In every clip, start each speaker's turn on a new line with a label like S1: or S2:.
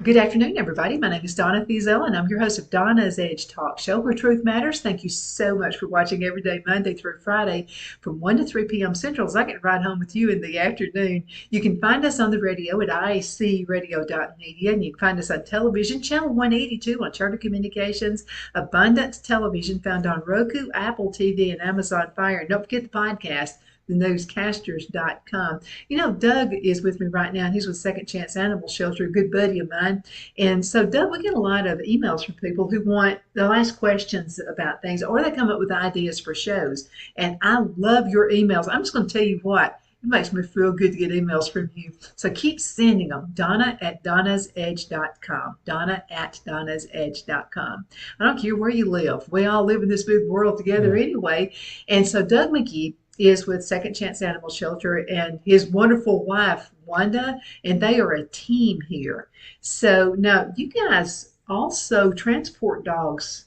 S1: Good afternoon, everybody. My name is Donna Thiesel, and I'm your host of Donna's Edge Talk Show, where truth matters. Thank you so much for watching every day, Monday through Friday, from 1 to 3 p.m. Central, as I get to ride home with you in the afternoon. You can find us on the radio at iacradio.media, and you can find us on television, channel 182 on Charter Communications, Abundance Television, found on Roku, Apple TV, and Amazon Fire. And don't forget the podcast, thenewscasters.com. You know, Doug is with me right now, and he's with Second Chance Animal Shelter, a good buddy of mine. And so, Doug, we get a lot of emails from people who want, they'll ask questions about things, or they come up with ideas for shows. And I love your emails. I'm just going to tell you what, it makes me feel good to get emails from you. So keep sending them. Donna at donnasedge.com. Donna at donnasedge.com. I don't care where you live. We all live in this big world together anyway. And so Doug McGee is with Second Chance Animal Shelter and his wonderful wife, Wanda, and they are a team here. So now you guys also transport dogs.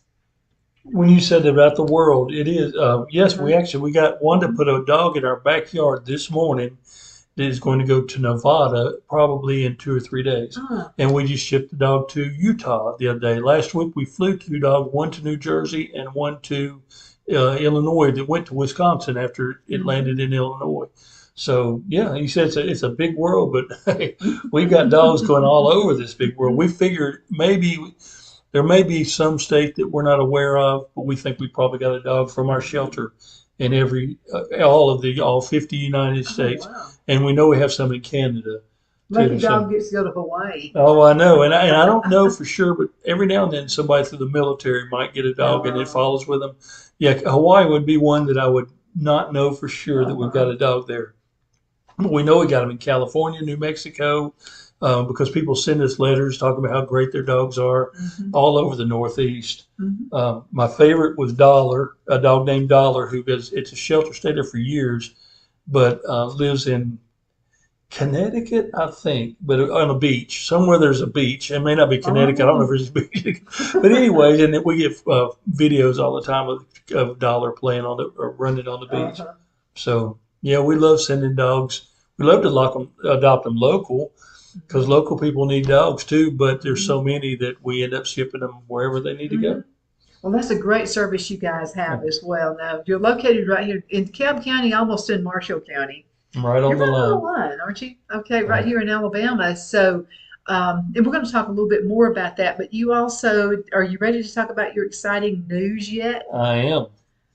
S2: When you said about the world, it is yes.
S1: Uh-huh.
S2: We got one to put a dog in our backyard this morning that is going to go to Nevada probably in 2 or 3 days,
S1: Oh,
S2: and we just shipped the dog to Utah the other day. Last week we flew two dogs, one to New Jersey and one to Illinois. That went to Wisconsin after it landed in Illinois. So yeah, he said it's a big world, but hey, we got dogs going all over this big world. We figured maybe there may be some state that we're not aware of, but we think we probably got a dog from our shelter in all 50 United
S1: oh
S2: States,
S1: wow.
S2: and we know we have some in Canada
S1: Lucky
S2: too.
S1: dog
S2: So,
S1: gets to go to Hawaii.
S2: oh, I know, and I don't know for sure, but every now and then somebody through the military might get a dog and it
S1: Uh,
S2: follows with them. Yeah, Hawaii would be one that I would not know for sure that we've got
S1: uh-huh.
S2: a dog there. We know we got them in California, New Mexico, because people send us letters talking about how great their dogs are
S1: Hmm.
S2: all over the Northeast.
S1: Hmm.
S2: My favorite was Dollar, a dog named Dollar, who goes, it's a shelter, stayed there for years, but lives in Connecticut, I think, but on a beach. Somewhere there's a beach. It may not be Connecticut. I don't know if
S1: Oh.
S2: there's a beach. But anyways, and we get videos all the time of Dollar playing on the or running on the beach.
S1: Uh-huh.
S2: So yeah, we love sending dogs. We love to adopt them local because local people need dogs too. But there's
S1: Hmm.
S2: so many that we end up shipping them wherever they need to
S1: Hmm.
S2: go.
S1: Well, that's a great service you guys
S2: Yeah,
S1: have as well. Now, you're located right here in Cobb County, almost in Marshall County.
S2: I'm right
S1: You're
S2: on the
S1: right on the
S2: line.
S1: line, aren't you? Okay, right
S2: Yeah,
S1: here in Alabama. So, and we're going to talk a little bit more about that. But you also, are you ready to talk about your exciting news yet?
S2: I am.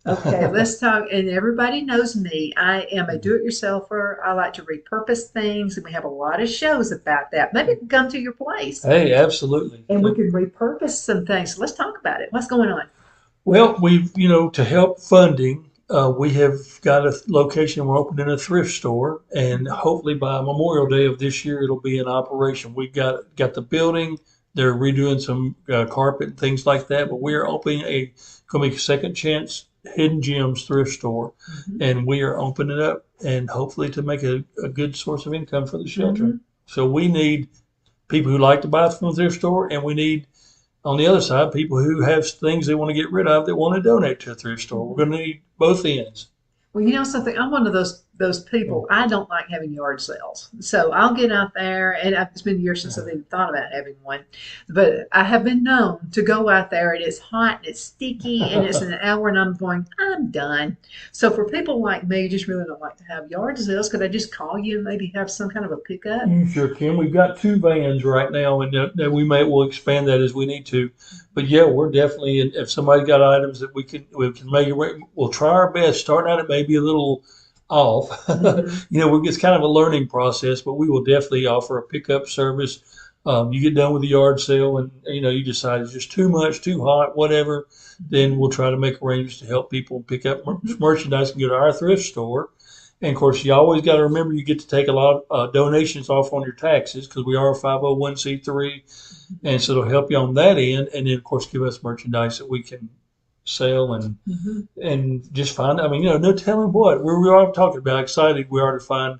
S1: Okay, let's talk. And everybody knows me. I am a do-it-yourselfer. I like to repurpose things, and we have a lot of shows about that. Maybe we can come to your place
S2: Hey, absolutely.
S1: and we can repurpose some things. So let's talk about it. What's going on?
S2: Well, to help funding, we have got a location. We're opening a thrift store, and hopefully by Memorial Day of this year, it'll be in operation. We've got the building. They're redoing some carpet and things like that, but we are opening going to be a second chance hidden gems thrift store,
S1: Hmm.
S2: and we are opening it up and hopefully to make a good source of income for the shelter.
S1: Hmm.
S2: So we need people who like to buy from the thrift store, and we need on the other side, people who have things they want to get rid of that want to donate to a thrift store. We're going to need both ends.
S1: Well, you know something, I'm one of those people. I don't like having yard sales, so I'll get out there, and it's been years since I've even thought about having one. But I have been known to go out there, and it's hot, and it's sticky, and it's an hour, and I'm going, I'm done. So for people like me, who just really don't like to have yard sales, could I just call you and maybe have some kind of a pickup?
S2: You sure can. We've got two vans right now, and we'll expand that as we need to. But yeah, we're definitely if somebody got items that we can make it. We'll try our best. Starting out, it may be a little off.
S1: Hmm.
S2: It's kind of a learning process, but we will definitely offer a pickup service. You get done with the yard sale, and you decide it's just too much, too hot, whatever. Then we'll try to make arrangements to help people pick up
S1: Hmm.
S2: merchandise and go to our thrift store. And of course, you always got to remember you get to take a lot of donations off on your taxes because we are a 501(c)(3), and so it'll help you on that end. And then, of course, give us merchandise that we can sell
S1: Hmm.
S2: and just find. I mean, no telling what we are talking about. Excited we are to find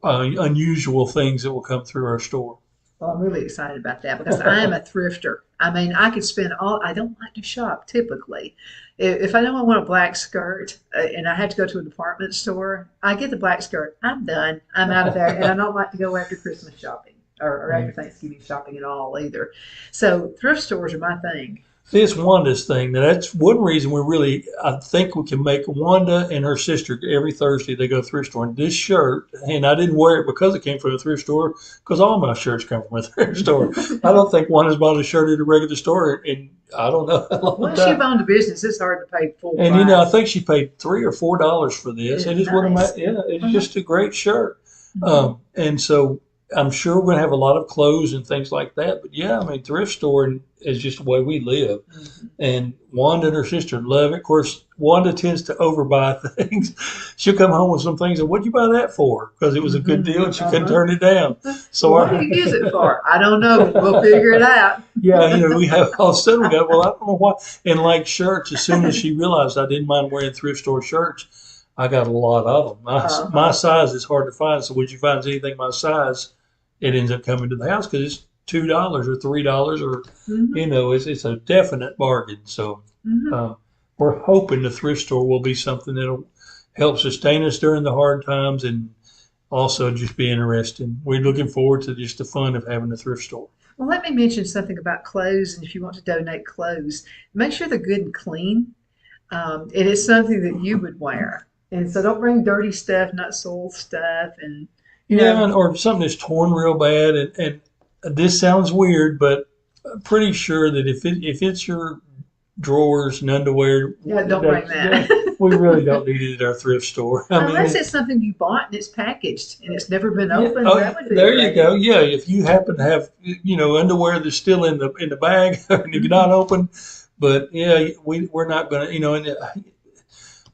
S2: unusual things that will come through our store.
S1: Well, I'm really excited about that because I am a thrifter. I mean, I could spend all, I don't like to shop typically. If I know I want a black skirt and I had to go to a department store, I get the black skirt. I'm done. I'm out of there. And I don't like to go after Christmas shopping. or after Thanksgiving shopping at all either. So thrift stores are my thing.
S2: See, it's Wanda's thing. Now, that's one reason I think we can make Wanda and her sister every Thursday they go to thrift store. And this shirt, and I didn't wear it because it came from a thrift store, because all my shirts come from a thrift store. I don't think Wanda's bought a shirt at a regular store in, I don't know how long
S1: Once you've
S2: time.
S1: owned a business, it's hard to pay full
S2: And I
S1: price.
S2: think she paid $3 or $4 for this.
S1: It's
S2: And it's one of my,
S1: nice.
S2: yeah, it's
S1: Uh-huh.
S2: just a great shirt.
S1: Mhm.
S2: And so I'm sure we're gonna have a lot of clothes and things like that. But yeah, I mean, thrift store is just the way we live.
S1: Mhm.
S2: And Wanda and her sister love it. Of course, Wanda tends to overbuy things. She'll come home with some things and what'd you buy that for? Because it was a good
S1: Mhm.
S2: deal and she couldn't
S1: Uh-huh.
S2: turn it down. So
S1: Well, what do you use it for? I don't know. We'll figure it out.
S2: yeah, we have all of a sudden we go, well, I don't know why. And like shirts, as soon as she realized I didn't mind wearing thrift store shirts, I got a lot of them. My
S1: Uh-huh.
S2: size is hard to find. So when she finds anything my size, it ends up coming to the house because it's $2 or $3 or
S1: Hmm.
S2: it's a definite bargain. So
S1: Hmm.
S2: uh, we're hoping the thrift store will be something that'll help sustain us during the hard times and also just be interesting. We're looking forward to just the fun of having a thrift store.
S1: Well, let me mention something about clothes. And if you want to donate clothes, make sure they're good and clean. And it's something that you would wear. And so don't bring dirty stuff, not soiled stuff. And, you
S2: Yeah,
S1: know,
S2: or something that's torn real bad. And this sounds weird, but I'm pretty sure that if it's your drawers and underwear,
S1: yeah, don't bring
S2: that
S1: that.
S2: we really don't need it at our thrift store. I mean,
S1: Unless it's something you bought and it's packaged and it's never been
S2: yeah.
S1: opened,
S2: Oh,
S1: that would be
S2: there you
S1: great.
S2: go. Yeah, if you happen to have underwear that's still in the bag and you're
S1: Hmm.
S2: not open, but yeah, we're not gonna and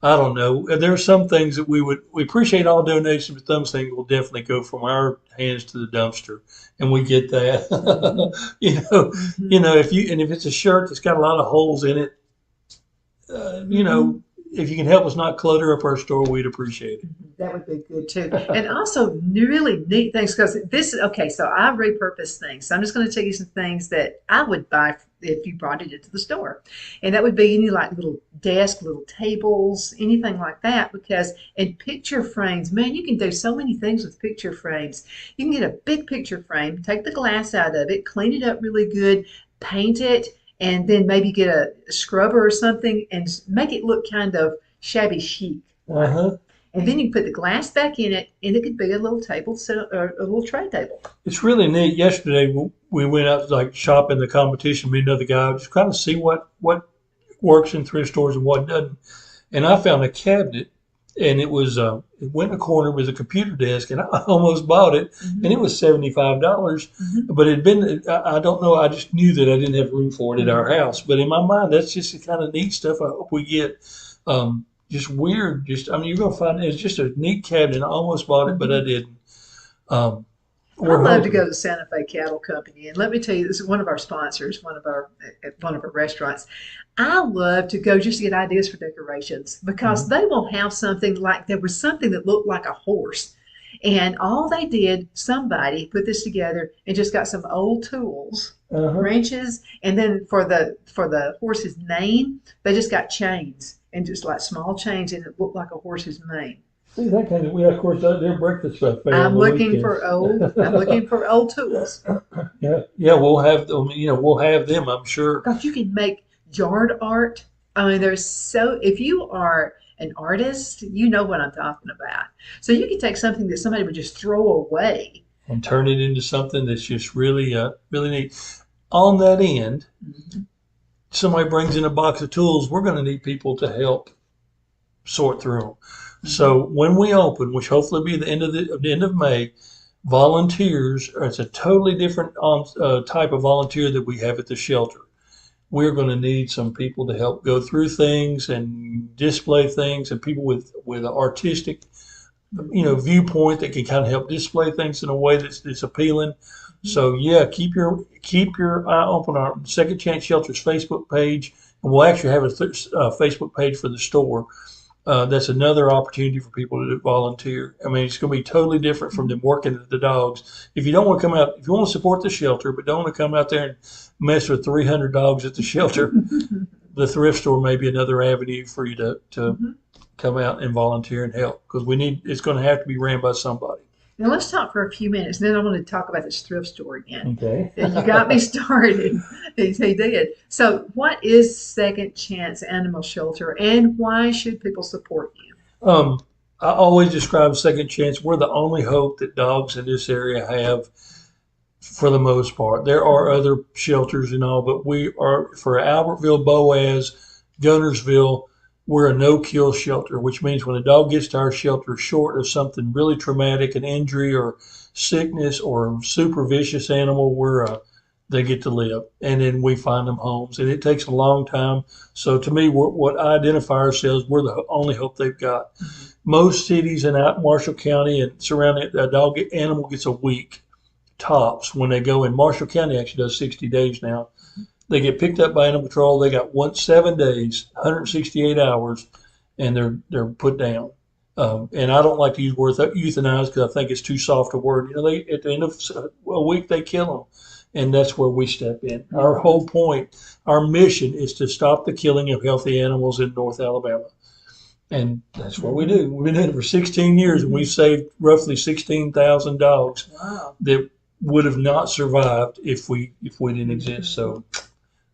S2: I don't know. There are some things that we appreciate all donations, but some things will definitely go from our hands to the dumpster, and we get
S1: Hmm.
S2: that. you know,
S1: Hmm.
S2: if it's a shirt that's got a lot of holes in it, uh, you
S1: Hmm.
S2: know, if you can help us not clutter up our store, we'd appreciate it.
S1: That would be good too. And also really neat things because this is okay. So I repurpose things. So I'm just going to tell you some things that I would buy if you brought it into the store. And that would be any like little desk, little tables, anything like that. Because in picture frames, man, you can do so many things with picture frames. You can get a big picture frame, take the glass out of it, clean it up really good, paint it, and then maybe get a scrubber or something and make it look kind of shabby chic
S2: Uh
S1: like.
S2: huh.
S1: And then you put the glass back in it, and it could be a little table set or a little tray table.
S2: It's really neat. Yesterday we went out to like shop in the competition, me and another guy, just kind of see what works in thrift stores and what doesn't. And I found a cabinet, and it went in a corner with a computer desk, and I almost bought it, and it
S1: Hmm.
S2: was $75.
S1: Hmm.
S2: But it had been I don't know, I just knew that I didn't have room for it at our
S1: Hmm.
S2: house. But in my mind, that's just the kind of neat stuff I hope we get. Just weird, just I mean, you're gonna find it's just a neat cabinet. I almost bought it, but I
S1: Hmm.
S2: didn't. Um,
S1: I
S2: we're
S1: love to
S2: hoping.
S1: go to Santa Fe Cattle Company, and let me tell you, this is one of our sponsors, one of our restaurants. I love to go just to get ideas for decorations because
S2: Mhm.
S1: they will have something like there was something that looked like a horse, and all they did, somebody put this together and just got some old tools,
S2: Uh-huh.
S1: wrenches, and then for the horse's mane, they just got chains and just like small chains, and it looked like a horse's mane.
S2: See that kind of, of course, their breakfast buffet on
S1: I'm
S2: the
S1: looking
S2: weekends.
S1: for old. I'm looking for old tools.
S2: Yeah, yeah, we'll have them. We'll have them. I'm sure.
S1: Because you can make yard art. I mean, there's so, if you are an artist, you know what I'm talking about. So you can take something that somebody would just throw away.
S2: And turn it into something that's just really neat. On that end,
S1: Mhm.
S2: somebody brings in a box of tools, we're going to need people to help sort through them.
S1: Mhm.
S2: So when we open, which hopefully will be the end of May, volunteers. It's a totally different type of volunteer that we have at the shelter. We're going to need some people to help go through things and display things, and people with an artistic
S1: Mhm.
S2: viewpoint that can kind of help display things in a way that's appealing.
S1: Mhm.
S2: So yeah, keep your eye open on our Second Chance Shelters Facebook page, and we'll actually have a Facebook page for the store. That's another opportunity for people to volunteer. I mean, it's going to be totally different from them working at the dogs. If you don't want to come out, if you want to support the shelter, but don't want to come out there and mess with 300 dogs at the shelter,
S1: Mhm.
S2: the thrift store may be another avenue for you to
S1: Mhm.
S2: come out and volunteer and help because it's going to have to be ran by somebody.
S1: Now let's talk for a few minutes, and then I want to talk about this thrift store again.
S2: Okay.
S1: You got me started. He did. So, what is Second Chance Animal Shelter, and why should people support you?
S2: Um, I always describe Second Chance. We're the only hope that dogs in this area have for the most part. There are other shelters and all, but we are for Albertville, Boaz, Gunnersville. We're a no-kill shelter, which means when a dog gets to our shelter short of something really traumatic, an injury or sickness or super vicious animal, they get to live, and then we find them homes, and it takes a long time. So to me, what I identify ourselves, we're the only hope they've got. Most cities in Marshall County and surrounding, a dog animal gets a week tops when they go in. Marshall County actually does 60 days now. They get picked up by animal control. They got 7 days, 168 hours, and they're put down. And I don't like to use the word euthanize because I think it's too soft a word. They at the end of a week they kill them, and that's where we step in. Our whole point, our mission, is to stop the killing of healthy animals in North Alabama, and that's what we do. We've been doing it for 16 years, and we've saved roughly 16,000 dogs
S1: Wow.
S2: that would have not survived if we didn't exist. So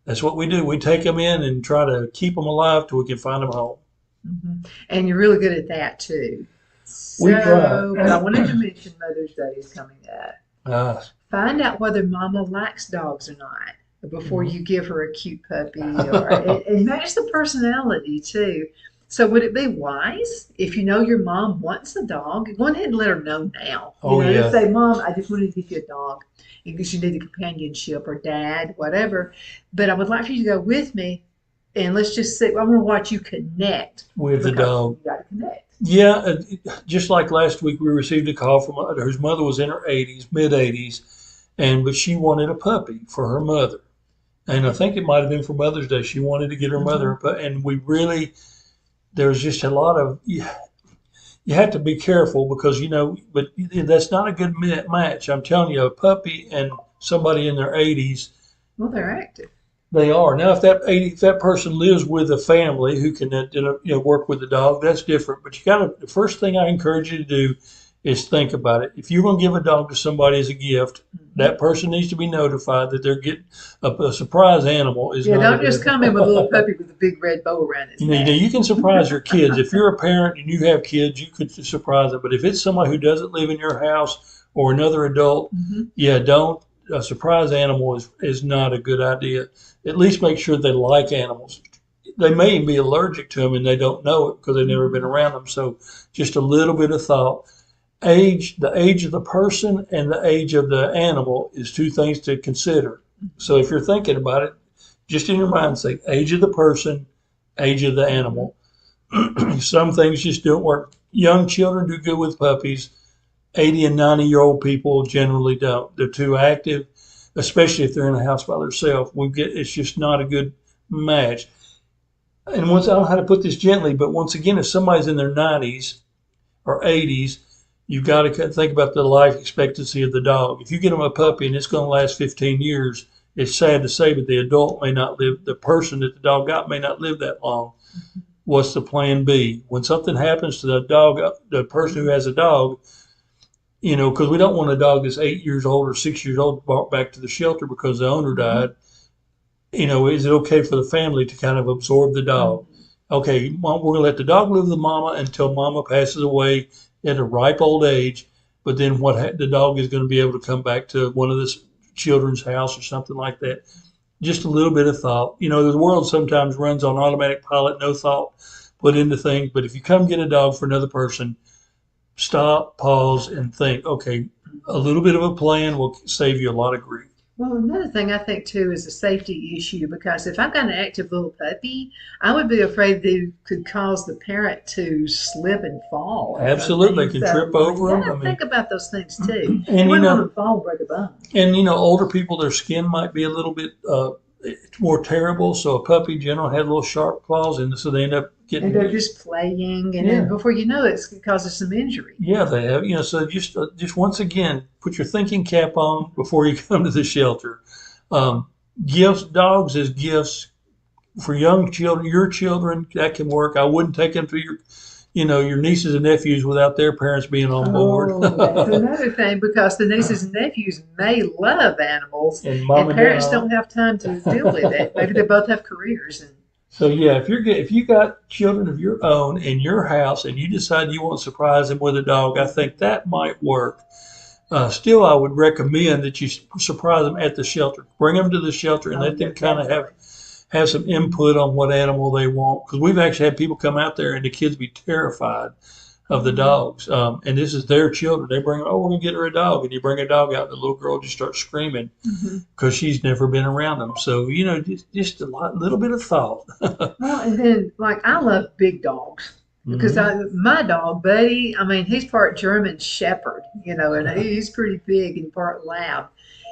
S2: that's what we do. We take them in and try to keep them alive till we can find them home.
S1: And you're really good at that too.
S2: We try.
S1: So, but I wanted to mention Mother's Day is coming up.
S2: Uh,
S1: Find out whether Mama likes dogs or not before
S2: mhm.
S1: you give her a cute puppy, and match the personality too. So, would it be wise if you know your mom wants a dog? Go ahead and let her know now.
S2: Oh yeah.
S1: Say, Mom, I just wanted to get you a dog because you need a companionship, or Dad, whatever. But I would like for you to go with me, and let's just see. I want to watch you connect
S2: With the
S1: because
S2: dog.
S1: you got to connect.
S2: Yeah, just like last week, we received a call from whose mother was in her 80s, mid 80s, but she wanted a puppy for her mother, and I think it might have been for Mother's Day. She wanted to get her mother, and we really there's just a lot of you have to be careful because but that's not a good match. I'm telling you, a puppy and somebody in their 80s,
S1: Well, they're active.
S2: they are. Now, if that person lives with a family who can work with the dog, that's different. But the first thing I encourage you to do is think about it. If you're going to give a dog to somebody as a gift, that person needs to be notified that they're getting a surprise animal is
S1: Yeah,
S2: not a
S1: don't just
S2: good.
S1: come in with a little puppy with a big red bow around its
S2: You know,
S1: neck.
S2: you can surprise your kids. If you're a parent and you have kids, you could surprise them. But if it's somebody who doesn't live in your house or another adult, yeah, don't. A surprise animal is not a good idea. At least make sure they like animals. They may be allergic to them and they don't know it because they've never been around them. So just a little bit of thought. The age of the person and the age of the animal is two things to consider. So if you're thinking about it, just in your mind, say age of the person, age of the animal. Some things just don't work. Young children do good with puppies. 80 and 90-year-old people generally don't. They're too active, especially if they're in a house by themselves. It's just not a good match. And I don't know how to put this gently, but once again, if somebody's in their 90s or 80s, you've got to think about the life expectancy of the dog. If you get them a puppy and it's going to last 15 years, it's sad to say, but the adult may not live, the person that the dog got may not live that long. What's the plan B? When something happens to the dog, the person who has a dog, because we don't want a dog that's 8 years old or 6 years old brought back to the shelter because the owner died. Is it okay for the family to kind of absorb the dog? Okay, we're going to let the dog live with mama until mama passes away at a ripe old age. But then the dog is going to be able to come back to one of the children's house or something like that. Just a little bit of thought. The world sometimes runs on automatic pilot, no thought put into things. But if you come get a dog for another person, stop, pause, and think, okay, a little bit of a plan will save you a lot of grief.
S1: Well, another thing I think too is a safety issue because if I've got an active little puppy, I would be afraid that it could cause the parent to slip and fall or
S2: Absolutely,
S1: something.
S2: they can
S1: So
S2: trip over
S1: you
S2: them.
S1: got to think about those things too. You
S2: And
S1: wouldn't want them to fall and break a bone.
S2: older people, their skin might be a little bit more terrible. So a puppy generally has little sharp claws, and so they end up
S1: And
S2: getting.
S1: they're just playing, and
S2: Yeah.
S1: then before you know it, it causes some injury.
S2: Yeah, they have. So just once again, put your thinking cap on before you come to the shelter. Um, Gifts, dogs as gifts for young children, your children, that can work. I wouldn't take them to your nieces and nephews without their parents being on board.
S1: Oh, that's another thing because the nieces and nephews may love animals
S2: And mom
S1: and
S2: and
S1: parents
S2: dad.
S1: don't have time to deal with it. Maybe they both have careers and
S2: So yeah, if you got children of your own in your house and you decide you want to surprise them with a dog, I think that might work. Still, I would recommend that you surprise them at the shelter. Bring them to the shelter and
S1: oh
S2: let
S1: yeah,
S2: them kind of
S1: definitely.
S2: have some input on what animal they want. Because we've actually had people come out there and the kids be terrified of the
S1: Mhm.
S2: dogs. And this is their children. They bring, oh, we're gonna get her a dog, and you bring a dog out, and the little girl just starts screaming
S1: Mhm.
S2: because she's never been around them. So just a little bit of thought.
S1: Well, and then like I love big dogs because
S2: Hmm.
S1: my dog Buddy, I mean he's part German Shepherd, and he's pretty big and part Lab,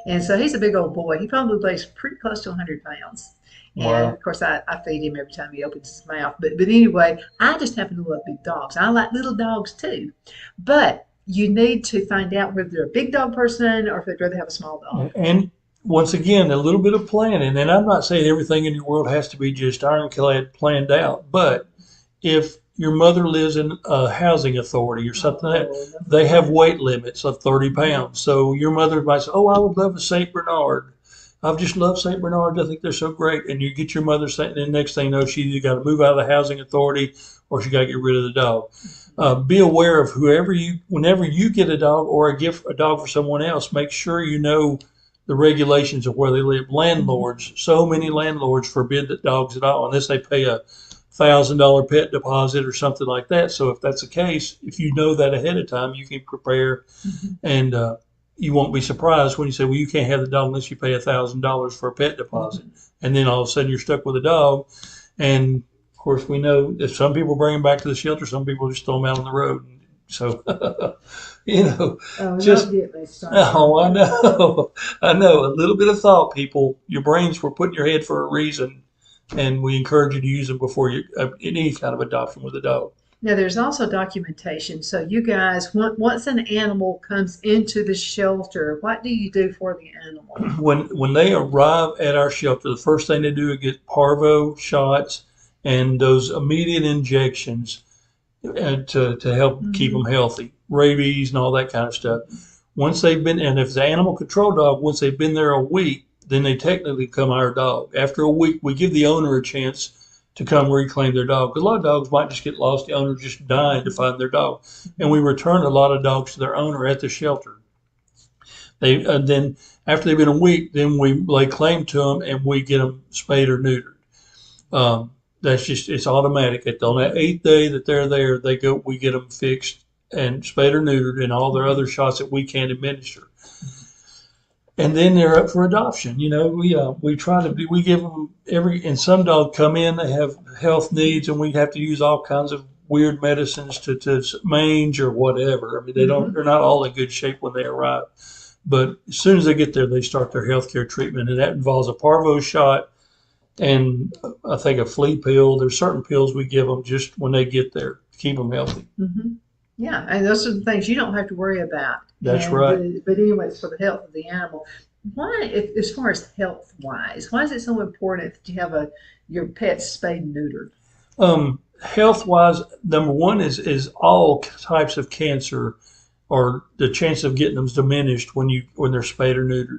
S1: and so he's a big old boy. He probably weighs pretty close to 100 pounds, and
S2: Wow.
S1: of course I feed him every time he opens his mouth. But anyway, I just happen to love big dogs. I like little dogs too, but you need to find out whether they're a big dog person or if they'd rather have a small dog.
S2: And once again, a little bit of planning. And I'm not saying everything in your world has to be just ironclad planned out, but if your mother lives in a housing authority or something that
S1: Oh, number
S2: they have
S1: one.
S2: weight limits of 30
S1: Mhm.
S2: pounds. So your mother might say, oh, I would love a St. Bernard. I've just loved St. Bernards. I think they're so great. And you get your mother saying, and the next thing you know, she either got to move out of the housing authority or she got to get rid of the dog. Be aware of whenever you get a dog or a dog for someone else, make sure you know the regulations of where they live.
S1: Mhm.
S2: Landlords, so many landlords forbid that dogs at all unless they pay $1,000 pet deposit or something like that. So if that's the case, if you know that ahead of time, you can prepare
S1: Mhm.
S2: and you won't be surprised when you say, well, you can't have the dog unless you pay $1,000 for a pet deposit.
S1: Mhm.
S2: And then all of a sudden you're stuck with a dog. And of course, we know that some people bring them back to the shelter, some people just throw them out on the road. So, you know,
S1: Oh, don't
S2: just,
S1: get me started on
S2: oh, I
S1: that.
S2: know, I know, a little bit of thought, people. Your brains were put in your head for a reason, and we encourage you to use them before you any kind of adoption with a dog.
S1: Now, there's also documentation. So, you guys, once an animal comes into the shelter, what do you do for the animal?
S2: When they arrive at our shelter, the first thing they do is get parvo shots and those immediate injections to help keep
S1: Hmm.
S2: them healthy, rabies and all that kind of stuff. Once they've been, and if it's an animal control dog, once they've been there a week, then they technically become our dog. After a week, we give the owner a chance to come reclaim their dog. Because a lot of dogs might just get lost. The owner just dying to find their dog, and we return a lot of dogs to their owner at the shelter. They then after they've been a week, then we lay claim to them and we get them spayed or neutered. Um, that's just it's automatic. On that eighth day that they're there, we get them fixed and spayed or neutered, and all their other shots that we can administer. And then they're up for adoption. We try to we give them and some dogs come in, they have health needs, and we have to use all kinds of weird medicines to mange or whatever. I mean,
S1: Hmm.
S2: they're not all in good shape when they arrive. But as soon as they get there, they start their healthcare treatment, and that involves a parvo shot and I think a flea pill. There's certain pills we give them just when they get there to keep them healthy.
S1: Hmm. Yeah, and those are the things you don't have to worry about.
S2: That's
S1: And
S2: right.
S1: but anyway, it's for the health of the animal. Why, if, as far as health wise, why is it so important that you have your pet spayed and neutered?
S2: Health wise, number one is all types of cancer or the chance of getting them is diminished when they're spayed or neutered.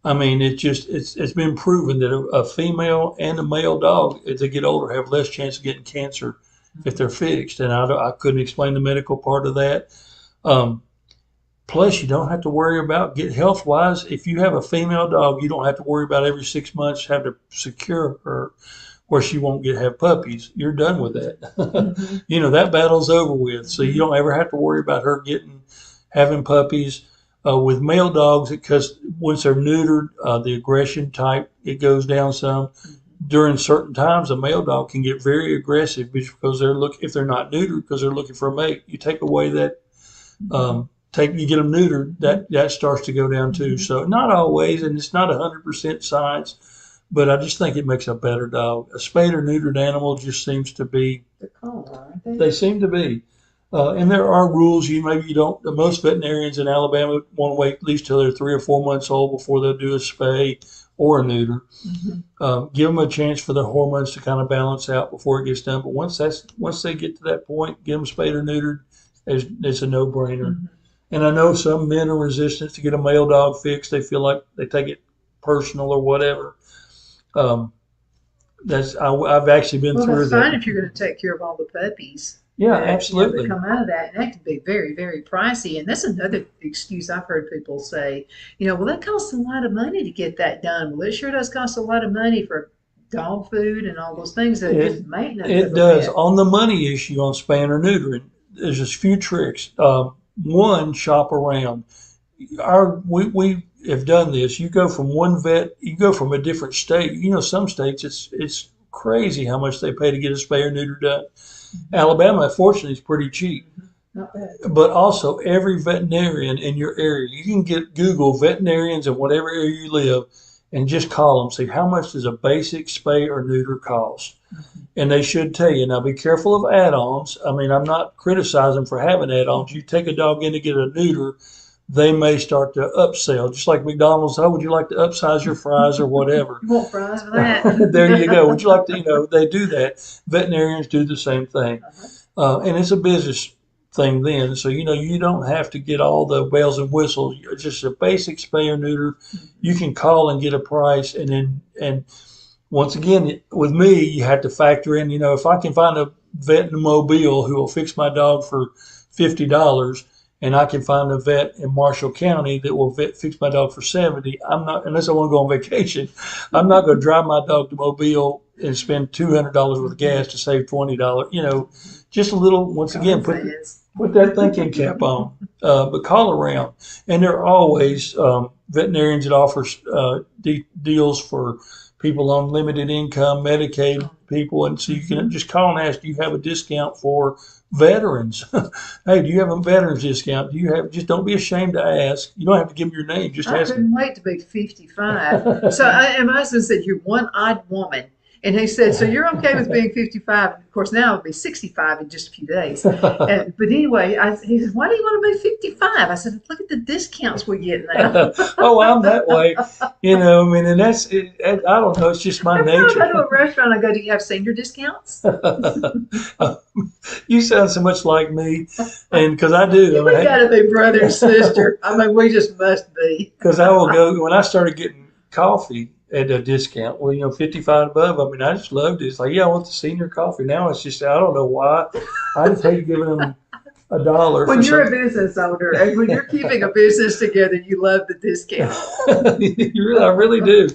S2: I mean, it's been proven that a female and a male dog, as they get older, have less chance of getting cancer if they're fixed. And I couldn't explain the medical part of that. Um, Plus, you don't have to worry about get health wise. If you have a female dog, you don't have to worry about every 6 months have to secure her where she won't have puppies. You're done with that.
S1: Hmm.
S2: That battle's over with. So you
S1: Hmm.
S2: don't ever have to worry about her having puppies. With male dogs, because once they're neutered, the aggression type it goes down some. During certain times, a male dog can get very aggressive because if they're not neutered because they're looking for a mate. You take away that
S1: Hmm.
S2: you get them neutered, that starts to go down too.
S1: Hmm.
S2: So not always, and it's not 100% science, but I just think it makes a better dog. A spayed or neutered animal just seems to be.
S1: They're calm, aren't they?
S2: They seem to be. And there are rules. Maybe you don't. Most veterinarians in Alabama want to wait at least till they're 3 or 4 months old before they'll do a spay, or a neuter.
S1: Mhm.
S2: Give them a chance for their hormones to kind of balance out before it gets done. But once they get to that point, get them spayed or neutered. It's a no-brainer.
S1: Mhm.
S2: And I know some men are resistant to get a male dog fixed. They feel like they take it personal or whatever. Um, I've actually been
S1: Well,
S2: through
S1: that's fine
S2: that.
S1: if you're going to take care of all the puppies
S2: Yeah,
S1: that that
S2: absolutely.
S1: come out of that, and that can be very, very pricey. And that's another excuse I've heard people say. Well, that costs a lot of money to get that done. Well, it sure does cost a lot of money for dog food and all those things. That
S2: It
S1: just maintenance
S2: it
S1: of a
S2: does.
S1: pet.
S2: On the money issue on spaying or neutering, there's just a few tricks. One, shop around. We have done this. You go from one vet, you go from a different state. Some states it's crazy how much they pay to get a spay or neuter done.
S1: Mhm.
S2: Alabama, fortunately, is pretty cheap.
S1: Mhm. Not bad.
S2: But also, every veterinarian in your area, you can Google veterinarians in whatever area you live, and just call them. Say how much does a basic spay or neuter cost,
S1: Mhm.
S2: and they should tell you. Now, be careful of add-ons. I mean, I'm not criticizing for having add-ons. You take a dog in to get a neuter, they may start to upsell, just like McDonald's. Oh, would you like to upsize your fries or whatever?
S1: You want fries for that?
S2: There you go. Would you like to? They do that. Veterinarians do the same thing,
S1: Uh-huh.
S2: and it's a business thing then. So you don't have to get all the bells and whistles. It's just a basic spay or neuter. You
S1: Mhm.
S2: can call and get a price, and once again, with me, you have to factor in. If I can find a vet in Mobile who will fix my dog for $50, and I can find a vet in Marshall County that will fix my dog for 70. I'm not, unless I want to go on vacation, I'm not going to drive my dog to Mobile and spend $200 worth of gas to save $20. Just a little. Once
S1: Common
S2: again,
S1: sense.
S2: put that thinking cap on. But call around, and there are always veterinarians that offer deals for people on limited income, Medicaid people, and so you can
S1: Mhm.
S2: just call and ask, do you have a discount for veterans? Hey, do you have a veterans discount? Do you have? Just don't be ashamed to ask. You don't have to give them your name. Just
S1: I
S2: ask them.
S1: couldn't wait to be 55. And my husband said, "You're one odd woman." And he said, "So you're okay with being 55?" And of course, now I'll be 65 in just a few days. But anyway, he said, "Why do you want to be 55?" I said, "Look at the discounts we get now."
S2: Oh, I'm that way. I mean, and that's it. I don't know. It's just my
S1: Every time I
S2: nature.
S1: go to a restaurant, I go, "Do you have senior discounts?"
S2: You sound so much like me, and because I do. I
S1: We got
S2: mean,
S1: to be brother and sister. I mean, we just must be.
S2: because I will go when I started getting coffee at a discount. Well, 55 above. I mean, I just loved it. It's like, yeah, I want the senior coffee. Now it's just, I don't know why. I just hate giving them $1 for
S1: When you're a
S2: something.
S1: business owner and when you're keeping a business together, you love the discount.
S2: I really do.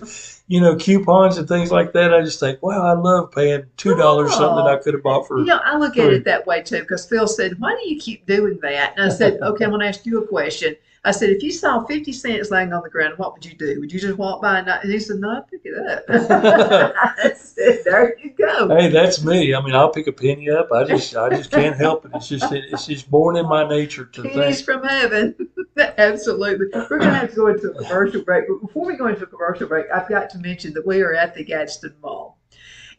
S2: Coupons and things like that. I just think, wow, I love paying $2 something that I
S1: Oh,
S2: could have bought for
S1: I look at it
S2: three.
S1: that way too, because Phil said, "Why do you keep doing that?" And I said, "Okay, I'm going to ask you a question." I said, "If you saw 50 cents laying on the ground, what would you do? Would you just walk by and not?" And he said, "No, I'd pick it up." I said, "There you go.
S2: Hey, that's me. I mean, I'll pick a penny up. I just can't help it. It's just born in my nature to
S1: Pennies
S2: think.
S1: from heaven." Absolutely. We're going to have to go into a commercial break. But before we go into a commercial break, I've got to mention that we are at the Gadsden Mall.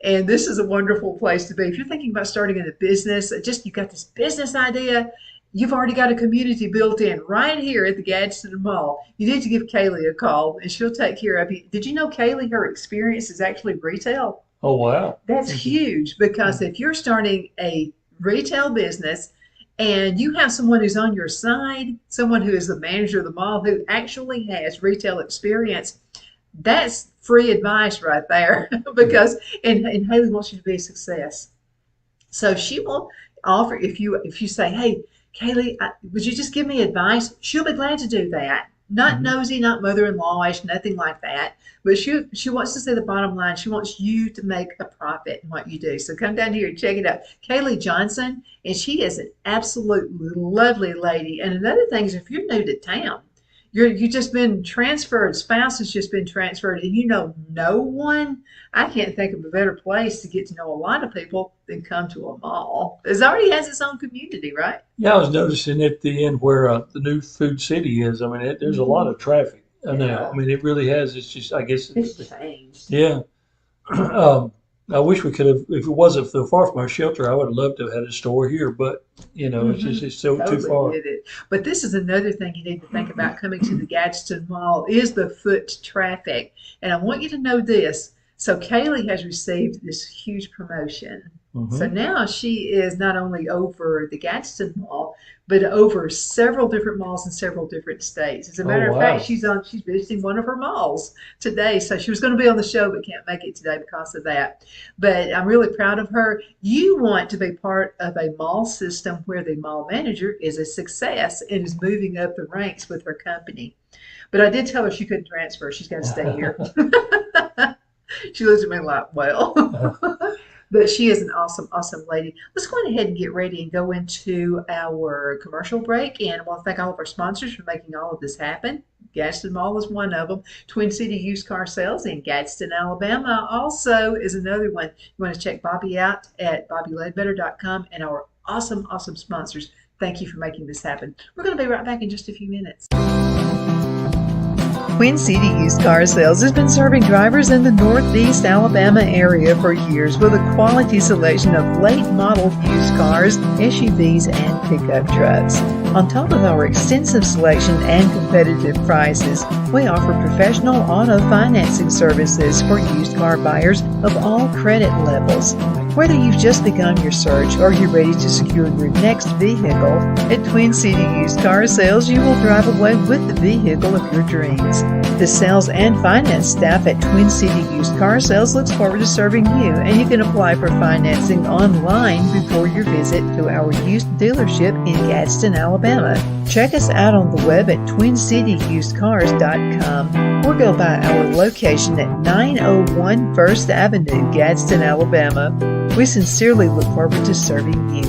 S1: And this is a wonderful place to be. If you're thinking about starting in a business, just you got this business idea, you've already got a community built in right here at the Gadsden Mall. You need to give Kaylee a call and she'll take care of you. Did you know Kaylee, her experience is actually retail?
S2: Oh, wow.
S1: That's
S2: Mhm.
S1: huge because
S2: Mhm.
S1: if you're starting a retail business and you have someone who's on your side, someone who is the manager of the mall who actually has retail experience, that's free advice right there because and Haley wants you to be a success. So she will offer if you say, "Hey, Kaylee, would you just give me advice?" She'll be glad to do that. Not
S2: Mhm.
S1: nosy, not mother-in-lawish, nothing like that. But she wants to say the bottom line. She wants you to make a profit in what you do. So come down here and check it out. Kaylee Johnson, and she is an absolutely lovely lady. And another thing is, if you're new to town, you just been transferred, spouse has just been transferred, and you know no one. I can't think of a better place to get to know a lot of people than come to a mall. It already has its own community, right?
S2: Yeah, I was noticing at the end where the new food city is. I mean, there's a lot
S1: Mm-hmm.
S2: of traffic now. I
S1: Yeah,
S2: mean, it really has. It's just, I guess,
S1: it's changed.
S2: yeah. um, I wish we could have, if it wasn't so far from our shelter, I would have loved to have had a store here, but it's
S1: Hmm.
S2: just it's so too
S1: Totally
S2: far.
S1: get it. But this is another thing you need to think about coming to the Gadsden Mall is the foot traffic. And I want you to know this. So Kaylee has received this huge promotion. So
S2: Hmm.
S1: now she is not only over the Gadsden Mall, but over several different malls in several different states. As a
S2: Oh
S1: matter of fact,
S2: wow.
S1: she's visiting one of her malls today. So she was going to be on the show but can't make it today because of that. But I'm really proud of her. You want to be part of a mall system where the mall manager is a success and is moving up the ranks with her company. But I did tell her she couldn't transfer. She's got to stay here. She looks at me like, well, but she is an awesome, awesome lady. Let's go ahead and get ready and go into our commercial break. And I want to thank all of our sponsors for making all of this happen. Gadsden Mall is one of them. Twin City Used Car Sales in Gadsden, Alabama also is another one. You want to check Bobby out at bobbyledbetter.com and our awesome, awesome sponsors. Thank you for making this happen. We're going to be right back in just a few minutes. Twin City Used Car Sales has been serving drivers in the Northeast Alabama area for years with a quality selection of late model used cars, SUVs, and pickup trucks. On top of our extensive selection and competitive prices, we offer professional auto financing services for used car buyers of all credit levels. Whether you've just begun your search or you're ready to secure your next vehicle, at Twin City Used Car Sales, you will drive away with the vehicle of your dreams. The sales and finance staff at Twin City Used Car Sales looks forward to serving you, and you can apply for financing online before your visit to our used dealership in Gadsden, Alabama. Check us out on the web at twincityusedcars.com or go by our location at 901 First Avenue, Gadsden, Alabama. We sincerely look forward to serving you.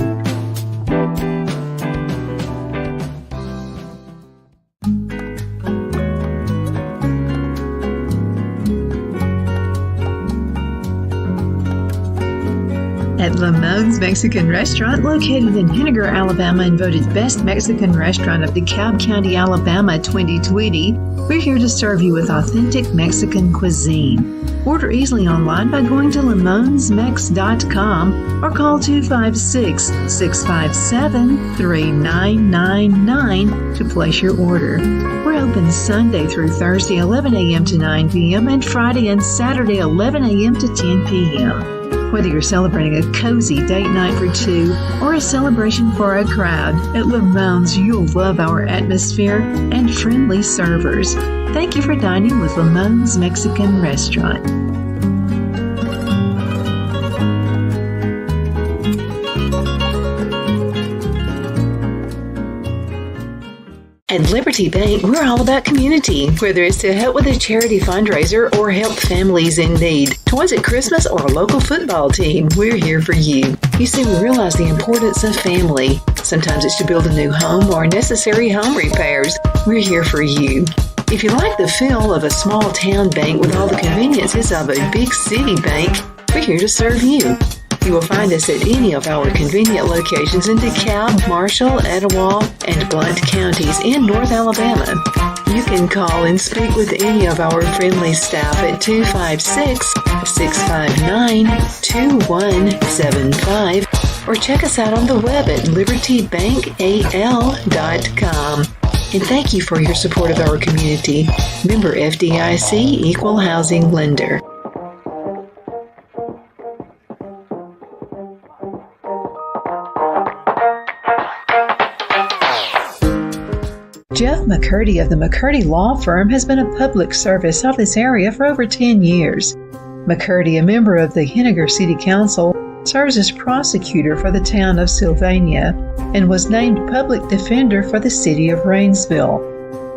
S1: At Lamone's Mexican Restaurant, located in Henniger, Alabama, and voted Best Mexican Restaurant of DeKalb County, Alabama 2020, we're here to serve you with authentic Mexican cuisine. Order easily online by going to lamonsmex.com or call 256-657-3999 to place your order. We're open Sunday through Thursday 11 a.m. to 9 p.m. and Friday and Saturday 11 a.m. to 10 p.m. Whether you're celebrating a cozy date night for two or a celebration for a crowd, at Lamone's you'll love our atmosphere and friendly servers. Thank you for dining with Lamone's Mexican Restaurant. At Liberty Bank, we're all about community. Whether it's to help with a charity fundraiser or help families in need, toys at Christmas, or a local football team, we're here for you. You see, we realize the importance of family. Sometimes it's to build a new home or necessary home repairs. We're here for you. If you like the feel of a small town bank with all the conveniences of a big city bank, we're here to serve you. You will find us at any of our convenient locations in DeKalb, Marshall, Etowah, and Blount counties in North Alabama. You can call and speak with any of our friendly staff at 256-659-2175 or check us out on the web at libertybankal.com. And thank you for your support of our community. Member FDIC Equal Housing Lender. Jeff McCurdy of the McCurdy Law Firm has been a public service of this area for over 10 years. McCurdy, a member of the Henniger City Council, serves as prosecutor for the town of Sylvania and was named public defender for the city of Rainsville.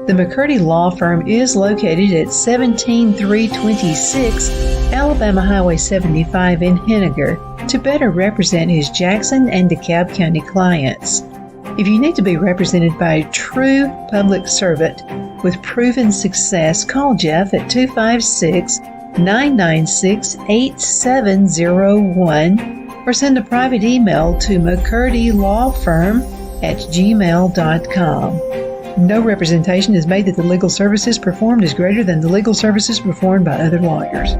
S1: The McCurdy Law Firm is located at 17326 Alabama Highway 75 in Henniger to better represent his Jackson and DeKalb County clients. If you need to be represented by a true public servant with proven success, call Jeff at 256-996-8701 or send a private email to mccurdylawfirm@gmail.com. No representation is made that the legal services performed is greater than the legal services performed by other lawyers.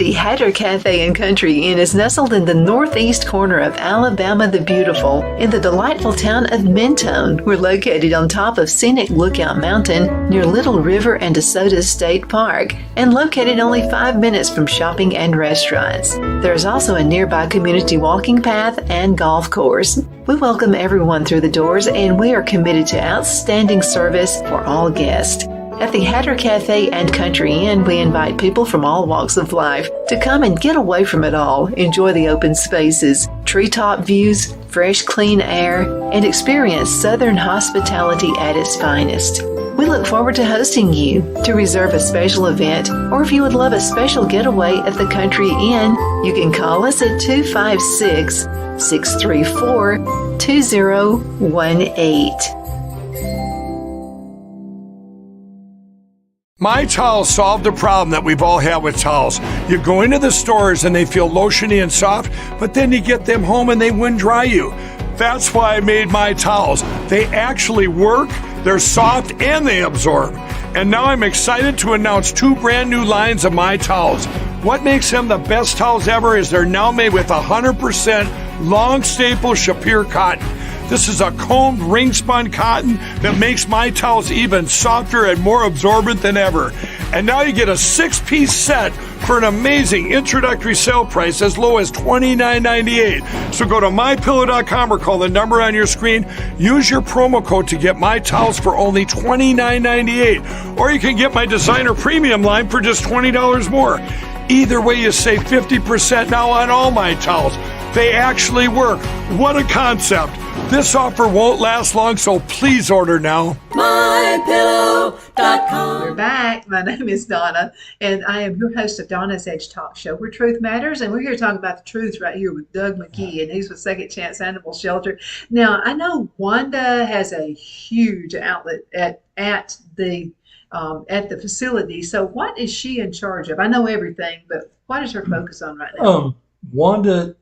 S1: The Hatter Cafe and Country Inn is nestled in the northeast corner of Alabama the Beautiful in the delightful town of Mentone. We're located on top of scenic Lookout Mountain near Little River and DeSoto State Park and located only 5 minutes from shopping and restaurants. There is also a nearby community walking path and golf course. We welcome everyone through the doors and we are committed to outstanding service for all guests. At the Hatter Cafe and Country Inn, we invite people from all walks of life to come and get away from it all, enjoy the open spaces, treetop views, fresh, clean air, and experience Southern hospitality at its finest. We look forward to hosting you. To reserve a special event, or if you would love a special getaway at the Country Inn, you can call us at 256-634-2018.
S3: My Towels solved the problem that we've all had with towels. You go into the stores and they feel lotiony and soft, but then you get them home and they wind dry you. That's why I made My Towels. They actually work, they're soft, and they absorb. And now I'm excited to announce 2 brand new lines of My Towels. What makes them the best towels ever is they're now made with 100% long staple Shapir cotton. This is a combed ring-spun cotton that makes My Towels even softer and more absorbent than ever. And now you get a 6-piece set for an amazing introductory sale price as low as $29.98. So go to MyPillow.com or call the number on your screen. Use your promo code to get My Towels for only $29.98. Or you can get my designer premium line for just $20 more. Either way, you save 50% now on all My Towels. They actually work. What a concept. This offer won't last long, so please order now.
S4: MyPillow.com.
S1: We're back. My name is Donna, and I am your host of Donna's Edge Talk Show, where truth matters. And we're here to talk about the truth right here with Doug McGee, and he's with Second Chance Animal Shelter. Now, I know Wanda has a huge outlet at the facility. So what is she in charge of? I know everything, but what is her focus on right now?
S2: Wanda,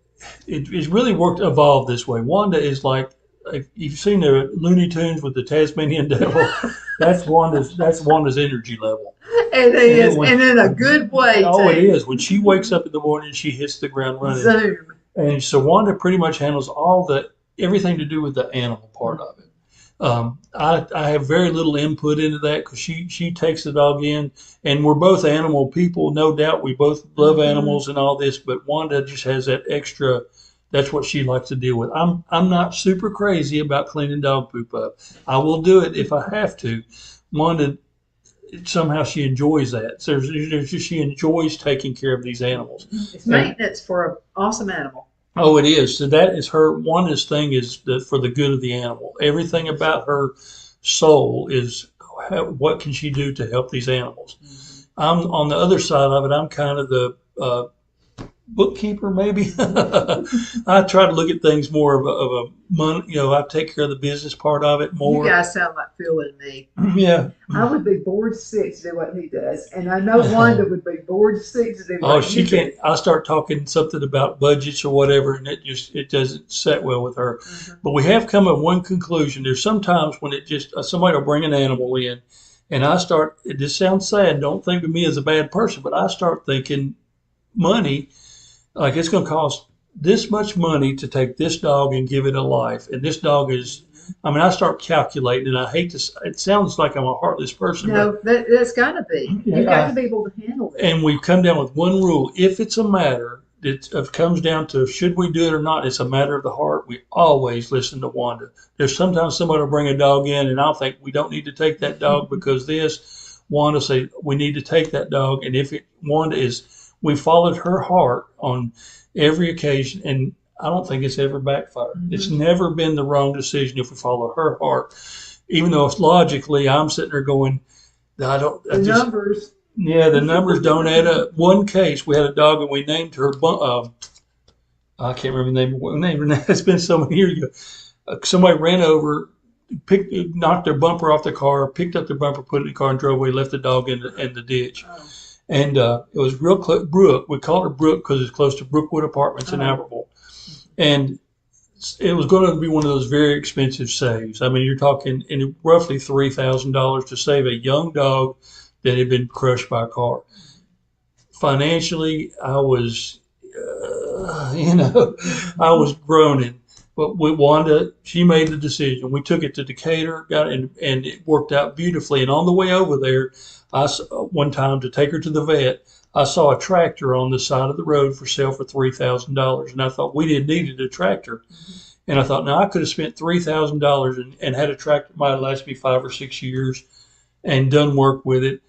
S2: it's really evolved this way. Wanda is like, if you've seen the Looney Tunes with the Tasmanian Devil, that's Wanda's energy level.
S1: And it is, and in a good way,
S2: oh,
S1: too.
S2: it is. When she wakes up in the morning, she hits the ground running.
S1: Zoom.
S2: And so Wanda pretty much handles everything to do with the animal part of it. I have very little input into that because she takes the dog in, and we're both animal people, no doubt. We both love animals and all this, but Wanda just has that extra. That's what she likes to deal with. I'm not super crazy about cleaning dog poop up. I will do it if I have to. Wanda, somehow she enjoys that. So she enjoys taking care of these animals.
S1: It's maintenance for an awesome animal.
S2: Oh, it is. So that is Wanda's thing is for the good of the animal. Everything about her soul is what can she do to help these animals. Mm-hmm. I'm on the other side of it. I'm kind of the bookkeeper, maybe. I try to look at things more of a money. I take care of the business part of it more.
S1: You guys sound like Phil and me.
S2: Yeah.
S1: I would be bored sick to do what he does, and I know Wanda would be bored sick to do what
S2: she can't. I start talking something about budgets or whatever, and it doesn't set well with her. Mm-hmm. But we have come at one conclusion. There's sometimes when it just somebody will bring an animal in, and I start. It just sounds sad. Don't think of me as a bad person, but I start thinking money. Like it's going to cost this much money to take this dog and give it a life. And this dog is, I start calculating, and I hate to, it sounds like I'm a heartless person.
S1: No, that's got to be. You've got to be able to handle it.
S2: And we've come down with one rule. If it's a matter that comes down to should we do it or not, it's a matter of the heart. We always listen to Wanda. There's sometimes somebody will bring a dog in, and I'll think we don't need to take that dog because this. Wanda say we need to take that dog. And Wanda is, we followed her heart on every occasion, and I don't think it's ever backfired. Mm-hmm. It's never been the wrong decision if we follow her heart, even though it's logically I'm sitting there going,
S1: numbers.
S2: Yeah, the numbers don't add up. One case, we had a dog and we named her, I can't remember the name. We named her. It's been so many years ago. Somebody ran over, knocked their bumper off the car, picked up their bumper, put it in the car, and drove away. Left the dog in the ditch. Oh. And it was real close. Brook. We called her Brook because it's close to Brookwood Apartments in Albertville. And it was going to be one of those very expensive saves. I mean, you're talking in roughly $3,000 to save a young dog that had been crushed by a car. financially, I was, I was groaning. But Wanda, she made the decision. We took it to Decatur, got it, and it worked out beautifully. And on the way over there, one time to take her to the vet, I saw a tractor on the side of the road for sale for $3,000, and I thought we didn't needed a tractor. And I thought, now I could have spent $3,000 and had a tractor that might have lasted me 5 or 6 years and done work with it.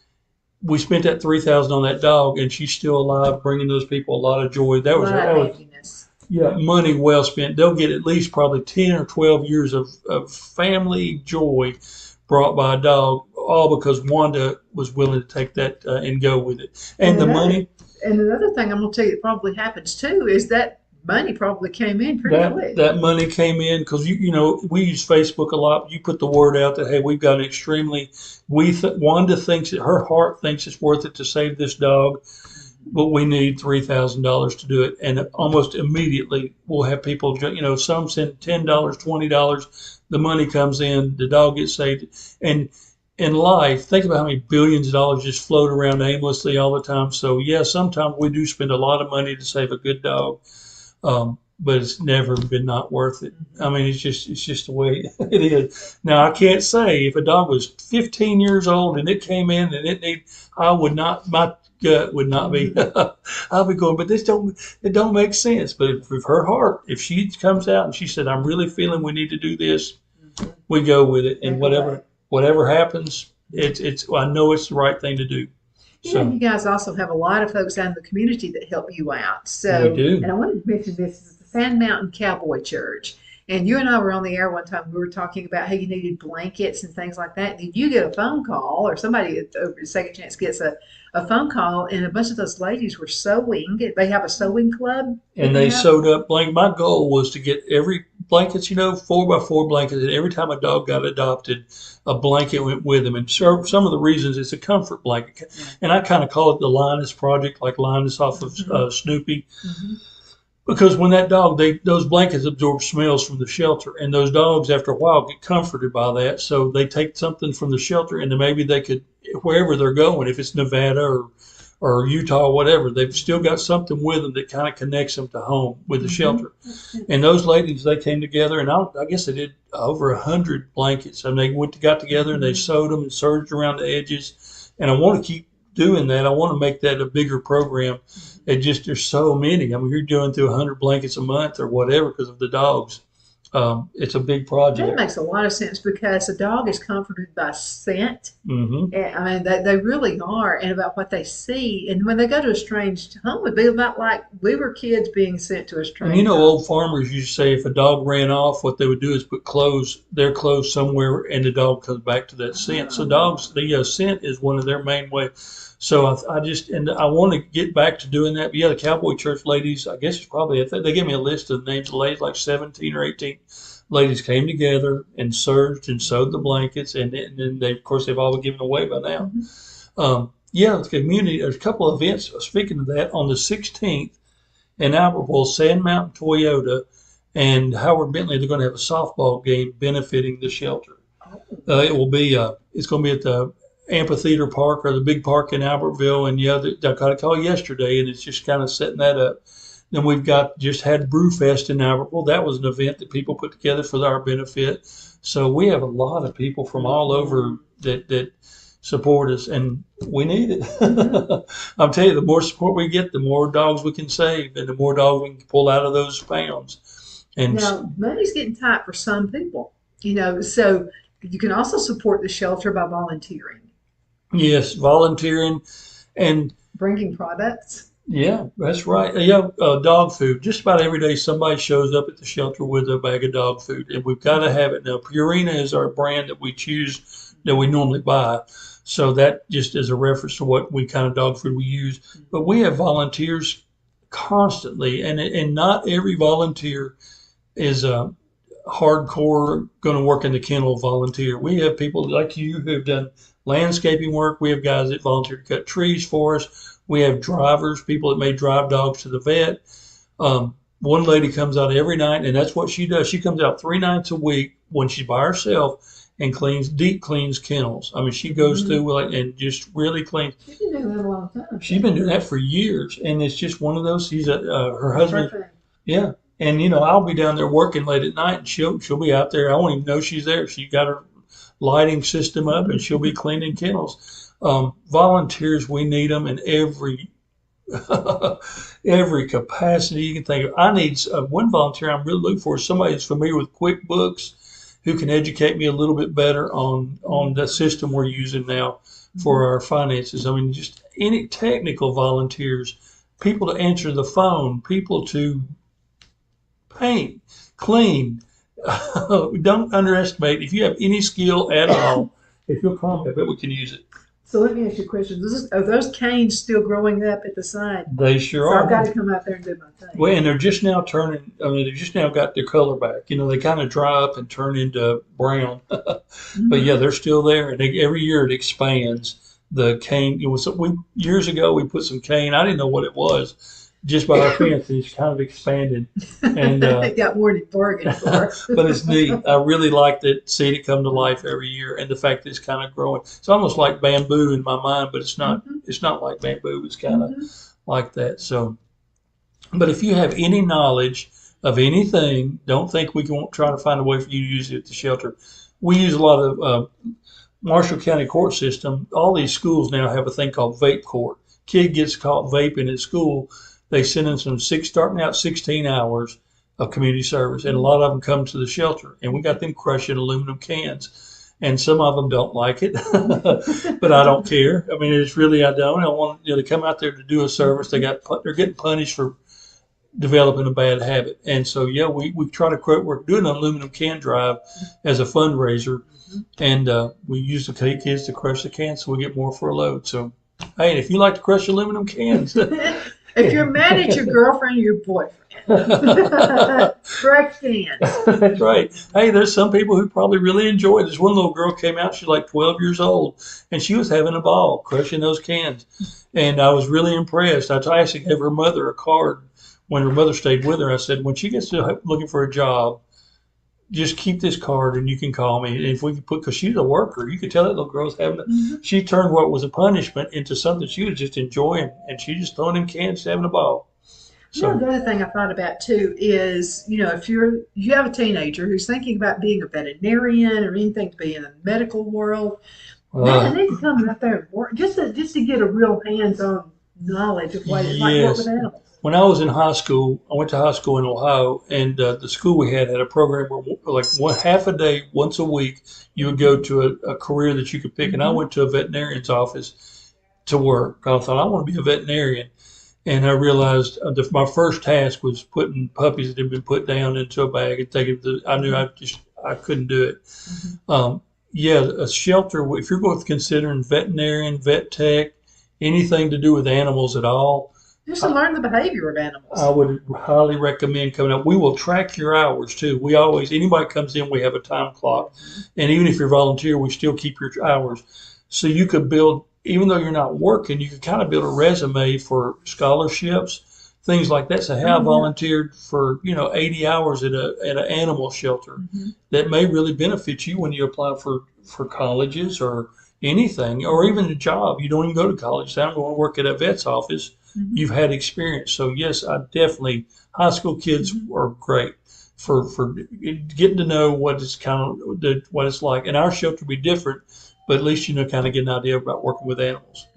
S2: We spent that $3,000 on that dog, and she's still alive, bringing those people a lot of joy. That was,
S1: happiness.
S2: yeah, money well spent. They'll get at least probably 10 or 12 years of family joy brought by a dog, all because Wanda was willing to take that and go with it. And the money.
S1: And another thing I'm going to tell you that probably happens too is that money probably came in pretty quick.
S2: That money came in because we use Facebook a lot. You put the word out that, hey, we've got an extremely. Wanda thinks it. Her heart thinks it's worth it to save this dog, but we need $3,000 to do it. And almost immediately we'll have people. Some send $10, $20. The money comes in. The dog gets saved. And in life, think about how many billions of dollars just float around aimlessly all the time. So yeah, sometimes we do spend a lot of money to save a good dog. But it's never been not worth it. I mean, it's just the way it is. Now, I can't say if a dog was 15 years old and it came in and my gut would not be, I'll be going, but it don't make sense. But if her heart, if she comes out and she said, I'm really feeling we need to do this, we go with it. And whatever happens, I know it's the right thing to do.
S1: Yeah, you guys also have a lot of folks out in the community that help you out. So,
S2: we do.
S1: And I wanted to mention this is the Sand Mountain Cowboy Church. And you and I were on the air one time. We were talking about how you needed blankets and things like that. Did you get a phone call, or somebody over at Second Chance gets a phone call, and a bunch of those ladies were sewing. They have a sewing club.
S2: And they sewed up blankets. My goal was to get every blankets, 4x4 blankets, and every time a dog got adopted, a blanket went with them. And so some of the reasons it's a comfort blanket. And I kind of call it the Linus Project, like Linus off of Snoopy. Mm-hmm. Because when that dog, those blankets absorb smells from the shelter, and those dogs after a while get comforted by that. So they take something from the shelter, and then maybe they could, wherever they're going, if it's Nevada or Utah or whatever, they've still got something with them that kind of connects them to home with the shelter. And those ladies, they came together, and I guess they did over 100 blankets. And they got together and they sewed them and serged around the edges. And I want to keep doing that. I want to make that a bigger program. There's so many. I mean, you're doing through 100 blankets a month or whatever because of the dogs. It's a big project.
S1: That makes a lot of sense because a dog is comforted by scent.
S2: Mm-hmm.
S1: And, I mean, they really are, and about what they see. And when they go to a strange home, it'd be about like we were kids being sent to a strange
S2: and
S1: home.
S2: Old farmers used to say if a dog ran off, what they would do is put their clothes somewhere, and the dog comes back to that scent. So the scent is one of their main ways. So I want to get back to doing that. But yeah, the Cowboy Church ladies, I guess it's probably, they gave me a list of names of ladies, like 17 or 18 ladies came together and serged and sewed the blankets. And then they've all been given away by now. Mm-hmm. The community, there's a couple of events. Speaking of that, on the 16th in Albertville, Sand Mountain Toyota and Howard Bentley, they're going to have a softball game benefiting the shelter. It's going to be at the Amphitheater Park or the big park in Albertville, and I got a call yesterday, and it's just kind of setting that up. Then we've just had Brewfest in Albertville. That was an event that people put together for our benefit. So we have a lot of people from all over that support us, and we need it. I'm telling you, the more support we get, the more dogs we can save, and the more dogs we can pull out of those pounds. And
S1: now, money's getting tight for some people, so you can also support the shelter by volunteering.
S2: Yes, volunteering and
S1: bringing products.
S2: Yeah, that's right. Dog food. Just about every day somebody shows up at the shelter with a bag of dog food, and we've got to have it. Now, Purina is our brand that we choose, that we normally buy. So that just is a reference to what kind of dog food we use. But we have volunteers constantly, and not every volunteer is hardcore going to work in the kennel volunteer. We have people like you who have done landscaping work. We have guys that volunteer to cut trees for us. We have drivers, people that may drive dogs to the vet. One lady comes out every night, and that's what she does. She comes out 3 nights a week when she's by herself, and deep cleans kennels. I mean, she goes through and just really cleans.
S1: She's been doing that a long time.
S2: She's been doing that for years, and it's just one of those. Her husband,
S1: Perfect.
S2: yeah. And I'll be down there working late at night, and she'll be out there. I won't even know she's there. She got her lighting system up, and she'll be cleaning kennels. Volunteers, we need them in every every capacity you can think of. I need one volunteer I'm really looking for is somebody who's familiar with QuickBooks, who can educate me a little bit better on the system we're using now for our finances. I mean, just any technical volunteers, people to answer the phone, people to paint, clean. Don't underestimate. If you have any skill at all, if you'll call me, I bet we can use it.
S1: So let me ask you a question. Are those canes still growing up at the side?
S2: They sure
S1: So
S2: are.
S1: I've got to come out there and do my thing.
S2: Well, and they're just now turning. I mean, they've just now got their color back. They kind of dry up and turn into brown. But yeah, they're still there, and every year it expands. The cane. Years ago we put some cane. I didn't know what it was. Just by our fence, and it's kind of expanded, and
S1: It got more than bargained for.
S2: but it's neat. I really like that, seeing it come to life every year, and the fact that it's kind of growing. It's almost like bamboo in my mind, but it's not. It's not like bamboo. It's kind of like that. So, but if you have any knowledge of anything, don't think we won't try to find a way for you to use it at the shelter. We use a lot of Marshall County court system. All these schools now have a thing called vape court. Kid gets caught vaping at school. They send in starting out 16 hours of community service, and a lot of them come to the shelter, and we got them crushing aluminum cans, and some of them don't like it, but I don't care. I mean, it's really, I don't. I want to come out there to do a service. They're getting punished for developing a bad habit, and so yeah, we try to we're doing an aluminum can drive as a fundraiser, and we use the kids to crush the cans so we get more for a load. So hey, if you like to crush aluminum cans.
S1: If you're mad at your girlfriend or your boyfriend, crush cans.
S2: That's right. Hey, there's some people who probably really enjoy it. This one little girl came out, she's like 12 years old, and she was having a ball crushing those cans. And I was really impressed. I actually gave her mother a card when her mother stayed with her. I said, when she gets to looking for a job, just keep this card and you can call me. And if we could because she's a worker, you could tell that little girl's having she turned what was a punishment into something she was just enjoying, and she just throwing in cans, having a ball. So
S1: the other thing I thought about too is, if you have a teenager who's thinking about being a veterinarian or anything to be in the medical world, they need to come out there and work just to get a real hands-on knowledge of what it's like to work with animals.
S2: When I was in high school, I went to high school in Ohio, and the school we had a program where half a day, once a week, you would go to a career that you could pick. And I went to a veterinarian's office to work. I thought, I want to be a veterinarian. And I realized my first task was putting puppies that had been put down into a bag and taking I knew I couldn't do it. A shelter, if you're both considering veterinarian, vet tech, anything to do with animals at all,
S1: just to learn the behavior of animals.
S2: I would highly recommend coming up. We will track your hours too. Anybody comes in, we have a time clock. And even if you're a volunteer, we still keep your hours. So you could build, even though you're not working, you could kind of build a resume for scholarships, things like that. So I volunteered for, 80 hours at an animal shelter. That may really benefit you when you apply for colleges or anything, or even a job. You don't even go to college. Say, I'm going to work at a vet's office. You've had experience. So yes, high school kids are great for getting to know what it's like. And our shelter will be different, but at least kind of get an idea about working with animals.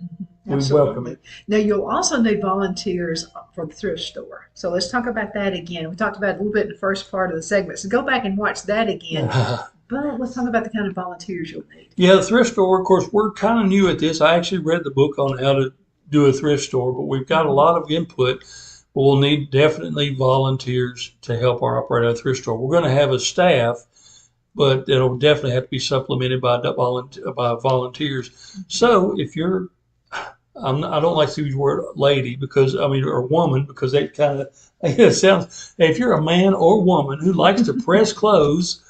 S1: Absolutely.
S2: We welcome it.
S1: Now you'll also need volunteers for the thrift store. So let's talk about that again. We talked about it a little bit in the first part of the segment. So go back and watch that again. But let's talk about the kind of volunteers you'll need. Yeah,
S2: the thrift store, of course, we're kind of new at this. I actually read the book on how to do a thrift store, but we've got a lot of input. But we'll need definitely volunteers to help operate our thrift store. We're going to have a staff, but it'll definitely have to be supplemented by volunteers. So if you're, I don't like to use the word lady or woman, because that kind of it sounds. If you're a man or woman who likes to press clothes,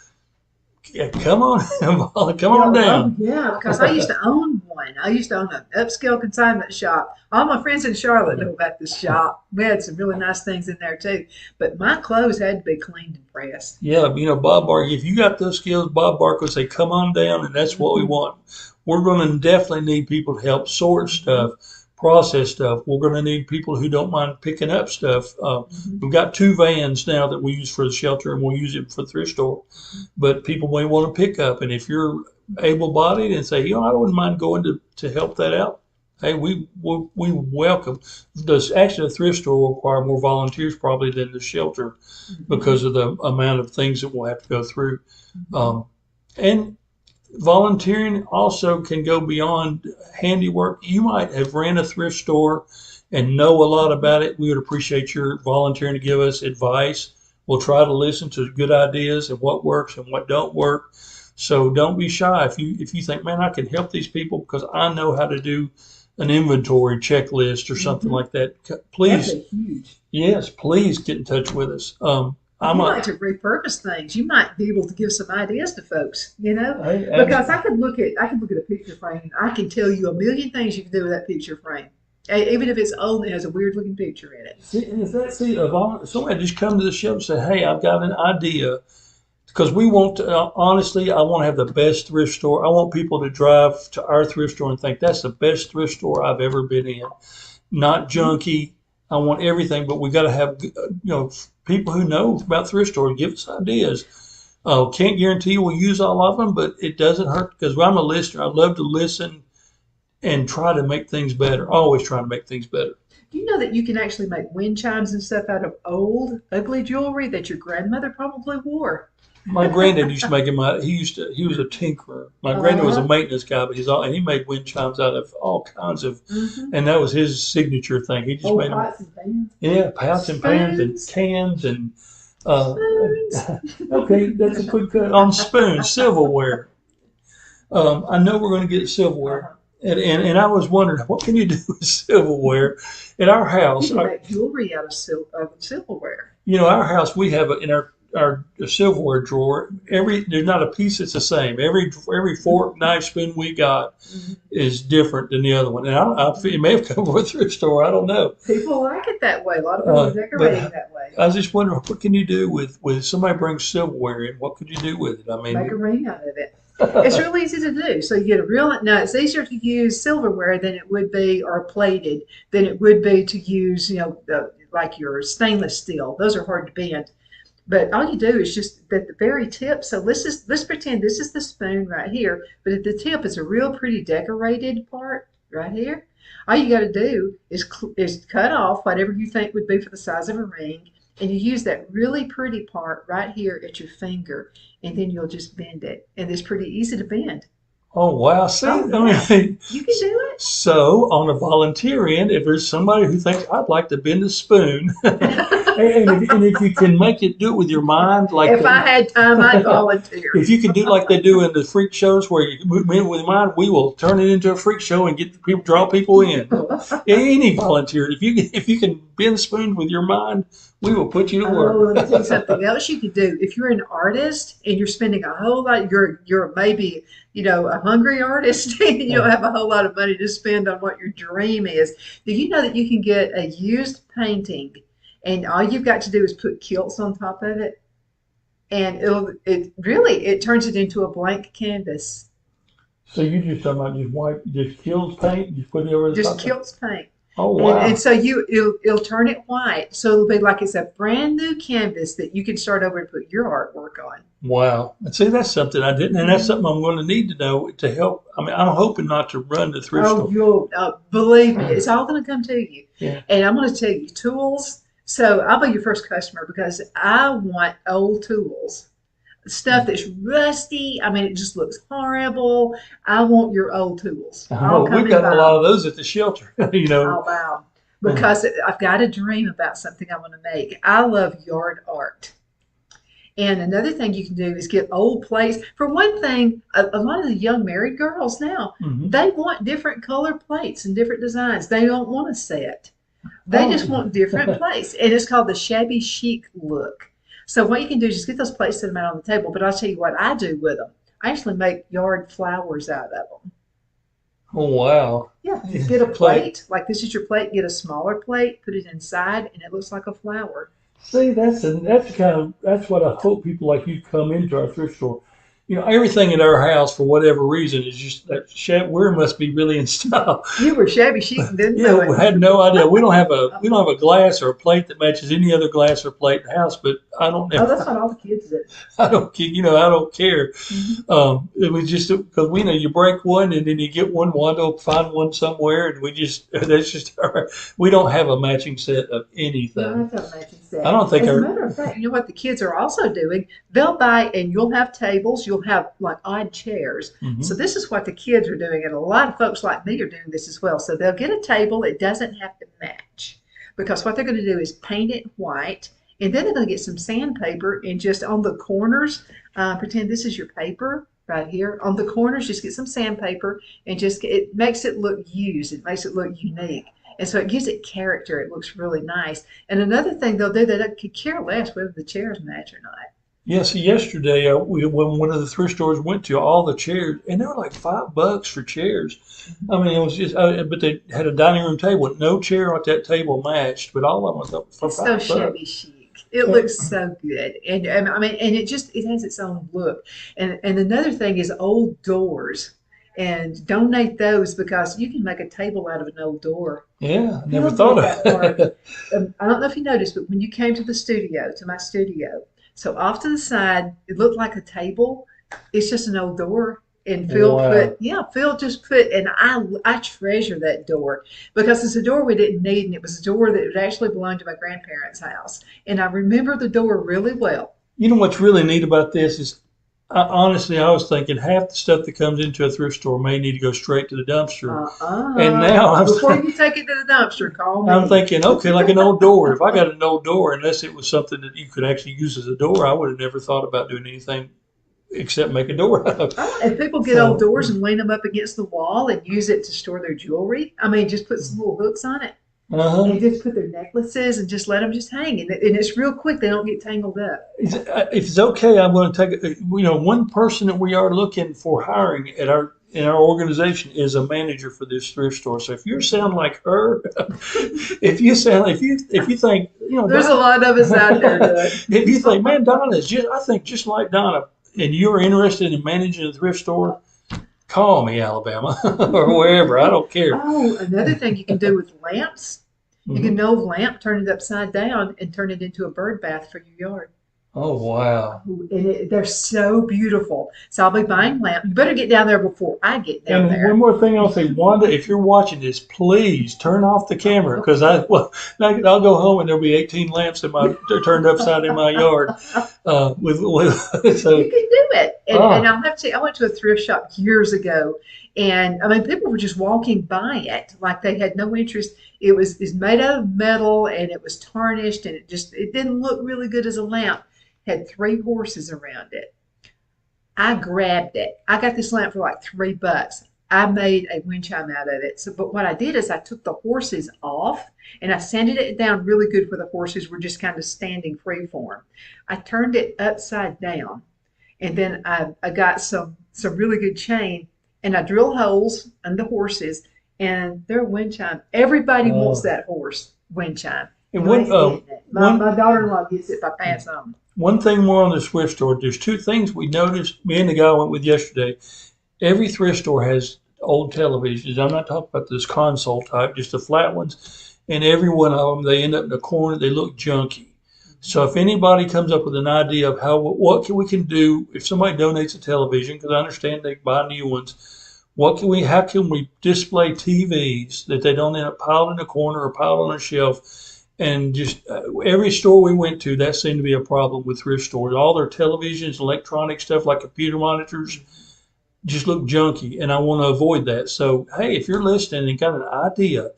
S2: come on down.
S1: Yeah, because I used to own one. mine. I used to own an upscale consignment shop. All my friends in Charlotte know about this shop. We had some really nice things in there too. But my clothes had to be cleaned and pressed.
S2: Yeah, Bob Barker, if you got those skills, Bob Barker will say, come on down, and that's what we want. We're going to definitely need people to help sort stuff, process stuff. We're going to need people who don't mind picking up stuff. We've got 2 vans now that we use for the shelter, and we'll use it for the thrift store. But people may want to pick up, and if you're able-bodied and say, I wouldn't mind going to help that out, hey, we welcome. Actually, the thrift store will require more volunteers probably than the shelter because of the amount of things that we'll have to go through. And volunteering also can go beyond handiwork. You might have ran a thrift store and know a lot about it. We would appreciate your volunteering to give us advice. We'll try to listen to good ideas and what works and what don't work. So don't be shy. If you think, man, I can help these people because I know how to do an inventory checklist or something like that, please.
S1: That's huge.
S2: Yes, please get in touch with us.
S1: You like to repurpose things. You might be able to give some ideas to folks, because I could look at a picture frame and I can tell you a million things you can do with that picture frame, even if it's old and it has a weird looking picture in it.
S2: Somebody just come to the shelf and say, hey, I've got an idea. Because we want to, honestly, I want to have the best thrift store. I want people to drive to our thrift store and think that's the best thrift store I've ever been in. Not junky. I want everything, but we got to have, people who know about thrift stores give us ideas. Can't guarantee we'll use all of them, but it doesn't hurt because I'm a listener. I love to listen and try to make things better. Always trying to make things better.
S1: Do you know that you can actually make wind chimes and stuff out of old, ugly jewelry that your grandmother probably wore?
S2: My granddad used to make him. He was a tinkerer. My granddad was a maintenance guy, but he made wind chimes out of all kinds of, and that was his signature thing. He just made
S1: pots and pans.
S2: Yeah, pots and pans and cans and. Okay, that's a quick cut on spoons, silverware. I know we're going to get silverware, and I was wondering what can you do with silverware in our house?
S1: You can make jewelry out of silverware.
S2: Our house we have in our silverware drawer, there's not a piece that's the same. Every fork, knife, spoon we got is different than the other one. And it may have come from a thrift store. I don't know.
S1: People like it that way. A lot of people are decorating that way.
S2: I was just wondering, what can you do with somebody brings silverware in? What could you do with it? I mean,
S1: make a ring out of it. It's really easy to do. So you get it's easier to use silverware than it would be, or plated, than it would be to use, like your stainless steel. Those are hard to bend. But all you do is just at the very tip. So let's pretend this is the spoon right here, but at the tip is a real pretty decorated part right here. All you got to do is cut off whatever you think would be for the size of a ring, and you use that really pretty part right here at your finger, and then you'll just bend it, and it's pretty easy to bend.
S2: Oh, wow. See,
S1: you can do it.
S2: So on a volunteer end, if there's somebody who thinks, I'd like to bend a spoon, and if you can do it with your mind.
S1: If I had time, I'd volunteer.
S2: If you can do like they do in the freak shows where you move in with your mind, we will turn it into a freak show and draw people in. Any volunteer, if you can bend a spoon with your mind, we will put you to work.
S1: Let me tell you something else you could do. If you're an artist and you're spending a whole lot, you're maybe a hungry artist and you don't have a whole lot of money to spend on what your dream is. Do you know that you can get a used painting and all you've got to do is put kilts on top of it, and it turns it into a blank canvas.
S2: So you just talking about just kilts paint, just put it over the top?
S1: Just kilts paint.
S2: Oh, wow.
S1: And so it'll turn it white. So it'll be like it's a brand new canvas that you can start over and put your artwork on.
S2: Wow. And see, that's something I didn't, and that's something I'm going to need to know to help. I mean, I'm hoping not to run the thrift store.
S1: You'll believe me, it's all going to come to you.
S2: Yeah.
S1: And I'm going to tell you tools. So I'll be your first customer because I want old tools. Stuff that's rusty. I mean, it just looks horrible. I want your old tools.
S2: Oh, we've got a lot of those at the shelter.
S1: I'll buy them because I've got a dream about something I want to make. I love yard art. And another thing you can do is get old plates. For one thing, a lot of the young married girls now, they want different color plates and different designs. They don't want a set. They just want different plates. And it's called the shabby chic look. So what you can do is just get those plates, set them out on the table. But I'll tell you what I do with them. I actually make yard flowers out of them.
S2: Oh, wow.
S1: Yeah, get a
S2: Plate.
S1: plate. Like this is your plate. Get a smaller plate, put it inside, and it looks like a flower.
S2: See, that's the kind of that's what I hope people like you come into our thrift store. You know, everything at our house for whatever reason is just that where must be really in style.
S1: You were shabby chic and didn't
S2: Yeah,
S1: know
S2: we
S1: it.
S2: had no idea. We don't have a glass or a plate that matches any other glass or plate in the house. But I don't
S1: Oh, that's
S2: ever,
S1: what all the kids do.
S2: I don't I don't care.
S1: Mhm.
S2: It was just because we know you break one and then you get one, Wando find one somewhere, and we just that's just we don't have a matching set of
S1: You don't
S2: anything.
S1: have to have a matching
S2: I
S1: set.
S2: don't think
S1: As a
S2: our
S1: matter of fact, you know what the kids are also doing? They'll buy, and you'll have tables, you'll have like odd chairs. So
S2: mhm.
S1: this is what the kids are doing, and a lot of folks like me are doing this as well. So they'll get a table, it doesn't have to match. Because what they're going to do is paint it white, and then they're going to get some sandpaper and just on the corners, pretend this is your paper right here. On the corners, just get some sandpaper and it makes it look used. It makes it look unique. And so it gives it character. It looks really nice. And another thing they'll do, they could care less whether the chairs match or not.
S2: Yeah, so yesterday we when one of the thrift stores went to all the chairs, and they were like $5 for chairs. I mean, it was just, but they had a dining room table. No chair at that table matched, but all of them was up for
S1: It's so
S2: $5.
S1: shabby chic. It looks so good, and I mean, and it has its own look. And another thing is old doors, and donate those because you can make a table out of an old door.
S2: Yeah, I never
S1: Field
S2: thought
S1: with
S2: of
S1: that work.
S2: it.
S1: I don't know if you noticed, but when you came to the studio, to my studio, so off to the side, it looked like a table. It's just an old door. And Phil
S2: Wow.
S1: put, yeah, Phil just put, and I treasure that door because it's a door we didn't need, and it was a door that actually belonged to my grandparents' house, and I remember the door really well.
S2: You know what's really neat about this is, honestly, I was thinking half the stuff that comes into a thrift store may need to go straight to the dumpster. And now
S1: Before you take it to the dumpster, call
S2: I'm
S1: me.
S2: thinking, okay, like an old door. If I got an old door, unless it was something that you could actually use as a door, I would have never thought about doing anything except make a door out of.
S1: Oh, and people get old
S2: So,
S1: doors and lean them up against the wall and use it to store their jewelry. I mean, just put some little hooks on it
S2: uh-huh.
S1: and just put their necklaces and just let them just hang. And it's real quick. They don't get tangled up.
S2: If it's okay, I'm going to take, one person that we are looking for hiring in our organization is a manager for this thrift store. So if you sound like her, if you think,
S1: There's a lot of us out there
S2: if you think,
S1: doing.
S2: man, Donna is just, I think just like Donna, and you're interested in managing a thrift store, call me, Alabama, or wherever. I don't care.
S1: Oh, another thing you can do with lamps, you
S2: Mhm.
S1: can know lamp, turn it upside down, and turn it into a bird bath for your yard.
S2: Oh, wow.
S1: And they're so beautiful. So I'll be buying lamp. You better get down there before I get down
S2: And one
S1: there.
S2: more thing I'll say, Wanda, if you're watching this, please turn off the camera because I'll go home and there'll be 18 lamps they're turned upside in my yard. With
S1: You
S2: so
S1: can do it. And
S2: ah
S1: I'll have to, I went to a thrift shop years ago, and I mean, people were just walking by it like they had no interest. It's made out of metal and it was tarnished and it didn't look really good as a lamp. Had three horses around it. I grabbed it. I got this lamp for like $3. I made a wind chime out of it. So, but what I did is I took the horses off and I sanded it down really good where the horses were just kind of standing free form. I turned it upside down, and then I got some really good chain, and I drilled holes in the horses, and they're wind chime. Everybody wants
S2: uh,
S1: that horse wind chime.
S2: and
S1: You ain't getting it.
S2: one
S1: My daughter-in-law gets it if I pass on.
S2: one thing more on the thrift store. There's two things we noticed. Me and the guy I went with yesterday. Every thrift store has old televisions. I'm not talking about this console type, just the flat ones. And every one of them, they end up in a corner. They look junky. So if anybody comes up with an idea of we can do if somebody donates a television, because I understand they buy new ones, how can we display TVs that they don't end up piled in a corner or piled on a shelf? And just every store we went to, that seemed to be a problem with thrift stores. All their televisions, electronic stuff like computer monitors, just look junky, and I want to avoid that. So, hey, if you're listening and got an idea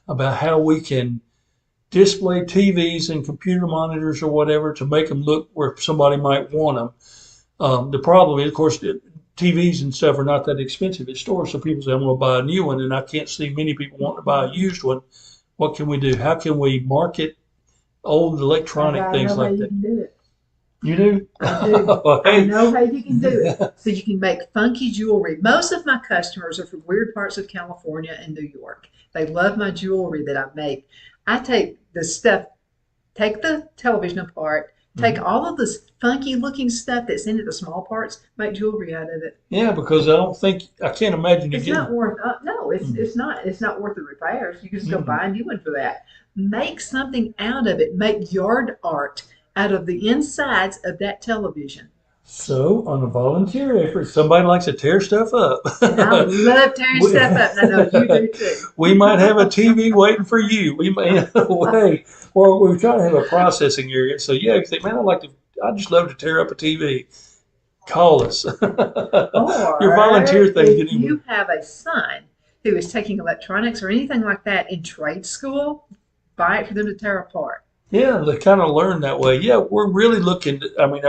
S2: about how we can display TVs and computer monitors or whatever to make them look where somebody might want them, the problem is, of course, TVs and stuff are not that expensive at stores. So people say, I'm going to buy a new one, and I can't see many people wanting to buy a used one. What can we do? How can we market old
S1: I
S2: electronic
S1: know
S2: things
S1: how
S2: like
S1: you
S2: that?
S1: can do it.
S2: You do?
S1: I do.
S2: Well,
S1: I
S2: hey.
S1: know how you can do it. So you can make funky jewelry. Most of my customers are from weird parts of California and New York. They love my jewelry that I make. I take the stuff, take the television apart, take
S2: Mhm.
S1: all of this funky looking stuff that's in it, the small parts, make jewelry out of it.
S2: Yeah, because I can't imagine you
S1: It's
S2: getting.
S1: not worth no,
S2: Mm,
S1: it's not worth the repairs. You can just go
S2: mm.
S1: buy a new one for that. Make something out of it. Make yard art out of the insides of that television.
S2: So, on a volunteer effort, somebody likes to tear stuff up.
S1: And I love tearing
S2: we,
S1: stuff up, and I know you do too.
S2: we might have a TV waiting for you. We may, hey, or we're trying to have a processing area. So, yeah, if you think, man, I just love to tear up a TV. Call us. Your volunteer
S1: Or
S2: thing
S1: if
S2: didn't even.
S1: you have a son who is taking electronics or anything like that in trade school, buy it for them to tear apart.
S2: Yeah, they kind of learn that way. Yeah, we're really looking. I mean,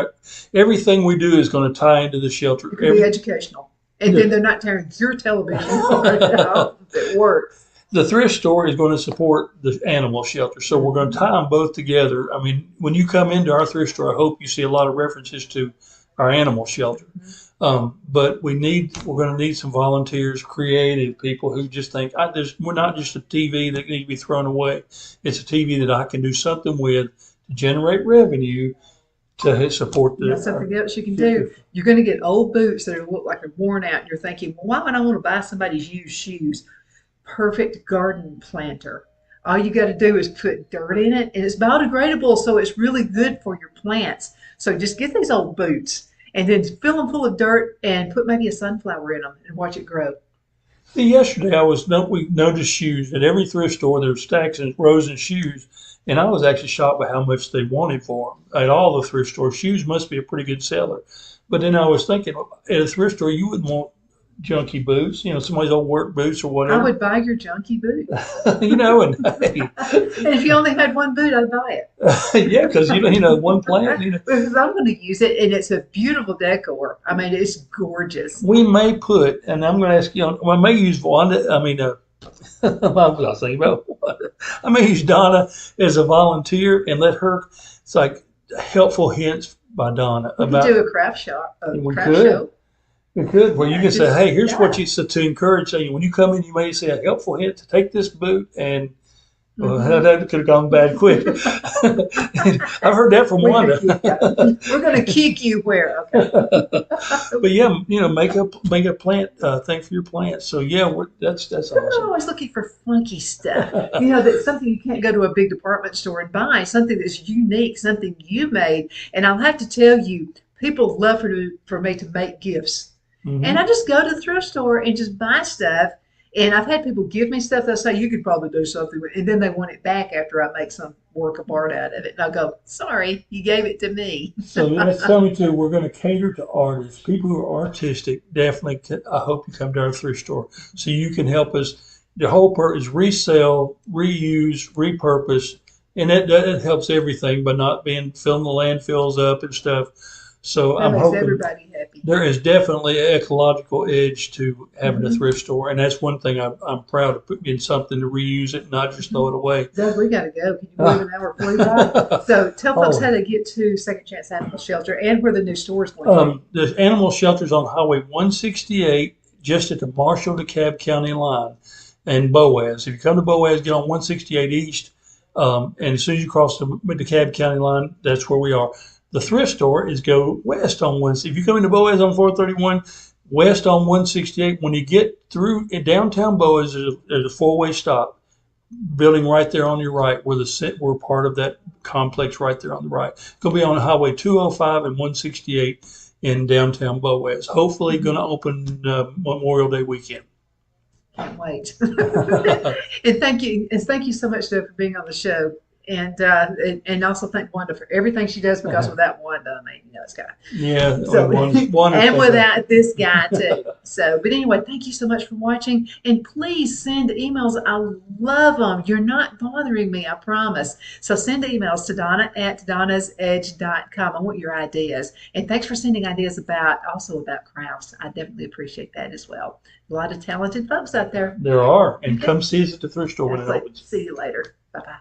S2: everything we do is going to tie into the shelter.
S1: It could be educational. And
S2: Yeah.
S1: then they're not tearing your television apart out at work.
S2: The thrift store is going to support the animal shelter. So we're going to tie them both together. I mean, when you come into our thrift store, I hope you see a lot of references to our animal shelter. But we're going to need some volunteers, creative people who just think we're not just a TV that needs to be thrown away. It's a TV that I can do something with to generate revenue to support
S1: You know, something else you can do. You're going to get old boots that look like they're worn out, and you're thinking, well, why would I want to buy somebody's used shoes? Perfect garden planter. All you got to do is put dirt in it, and it's biodegradable, so it's really good for your plants. So just get these old boots and then fill them full of dirt and put maybe a sunflower in them and watch it grow.
S2: See, yesterday we noticed shoes at every thrift store. There were stacks and rows of shoes, and I was actually shocked by how much they wanted for them. At all the thrift stores, shoes must be a pretty good seller. But then I was thinking, at a thrift store, you wouldn't want junky boots, somebody's old work boots or
S1: I
S2: whatever,
S1: would buy your junky boot.
S2: and hey,
S1: And if you only had one boot, I'd buy it.
S2: yeah, because one plant,
S1: Because I'm going to use it, and it's a beautiful decor. I mean, it's gorgeous.
S2: we may put, and I'm going to ask you, I may use Wanda. I mean, what was I thinking about? I may use Donna as a volunteer and let her. It's like helpful hints by Donna
S1: We could
S2: about.
S1: do a craft shop, a
S2: We
S1: craft
S2: could.
S1: show.
S2: We could, where you can say, "Hey, here's
S1: Yeah.
S2: what you said to encourage." So when you come in, you may say a helpful hint to take this boot, and well, that could have gone bad quick. I've heard that from Wanda.
S1: We're going to kick you where? Okay.
S2: But yeah, make a plant thing for your plants. So yeah, that's
S1: I'm
S2: awesome.
S1: always looking for funky stuff. That's something you can't go to a big department store and buy. Something that's unique, something you made. And I'll have to tell you, people love for me to make gifts.
S2: Hmm.
S1: And I just go to the thrift store and just buy stuff. And I've had people give me stuff. They'll say, you could probably do something with it. And then they want it back after I make some work of art out of it. And I go, sorry, you gave it to me.
S2: So that's telling me too. We're going to cater to artists, people who are artistic. Definitely, I hope you come to our thrift store so you can help us. The whole part is resell, reuse, repurpose, and that helps everything by not filling the landfills up and stuff. So
S1: That
S2: I'm
S1: makes
S2: hoping
S1: everybody happy.
S2: there is definitely an ecological edge to having a
S1: Mhm.
S2: thrift store, and that's one thing I'm proud to put in something to reuse it, not just throw it away.
S1: Doug, we got to go. Can you believe an hour flew by? So tell folks how to get to Second Chance Animal Shelter and where the new store is going to be.
S2: The animal shelter's on Highway 168, just at the Marshall-DeKalb County line, and Boaz. If you come to Boaz, get on 168 East, and as soon as you cross the DeKalb County line, that's where we are. The thrift store is go west on one. If you come into Boaz on 431, west on 168, when you get through in downtown Boaz, there's a four-way stop. Building right there on your right, we're part of that complex right there on the right. Going to be on Highway 205 and 168 in downtown Boaz. Hopefully, going to open Memorial Day weekend.
S1: Can't wait. And thank you so much, Doug, for being on the show. And also thank Wanda for everything she does, because without Wanda, I mean, it's got.
S2: Yeah.
S1: So,
S2: one
S1: and without this guy too. So, but anyway, thank you so much for watching, and please send emails. I love them. You're not bothering me, I promise. So send emails to Donna at donnasedge.com. I want your ideas, and thanks for sending ideas about crafts. I definitely appreciate that as well. A lot of talented folks out there.
S2: There are, and come see us at the thrift store when it opens.
S1: See you later. Bye bye.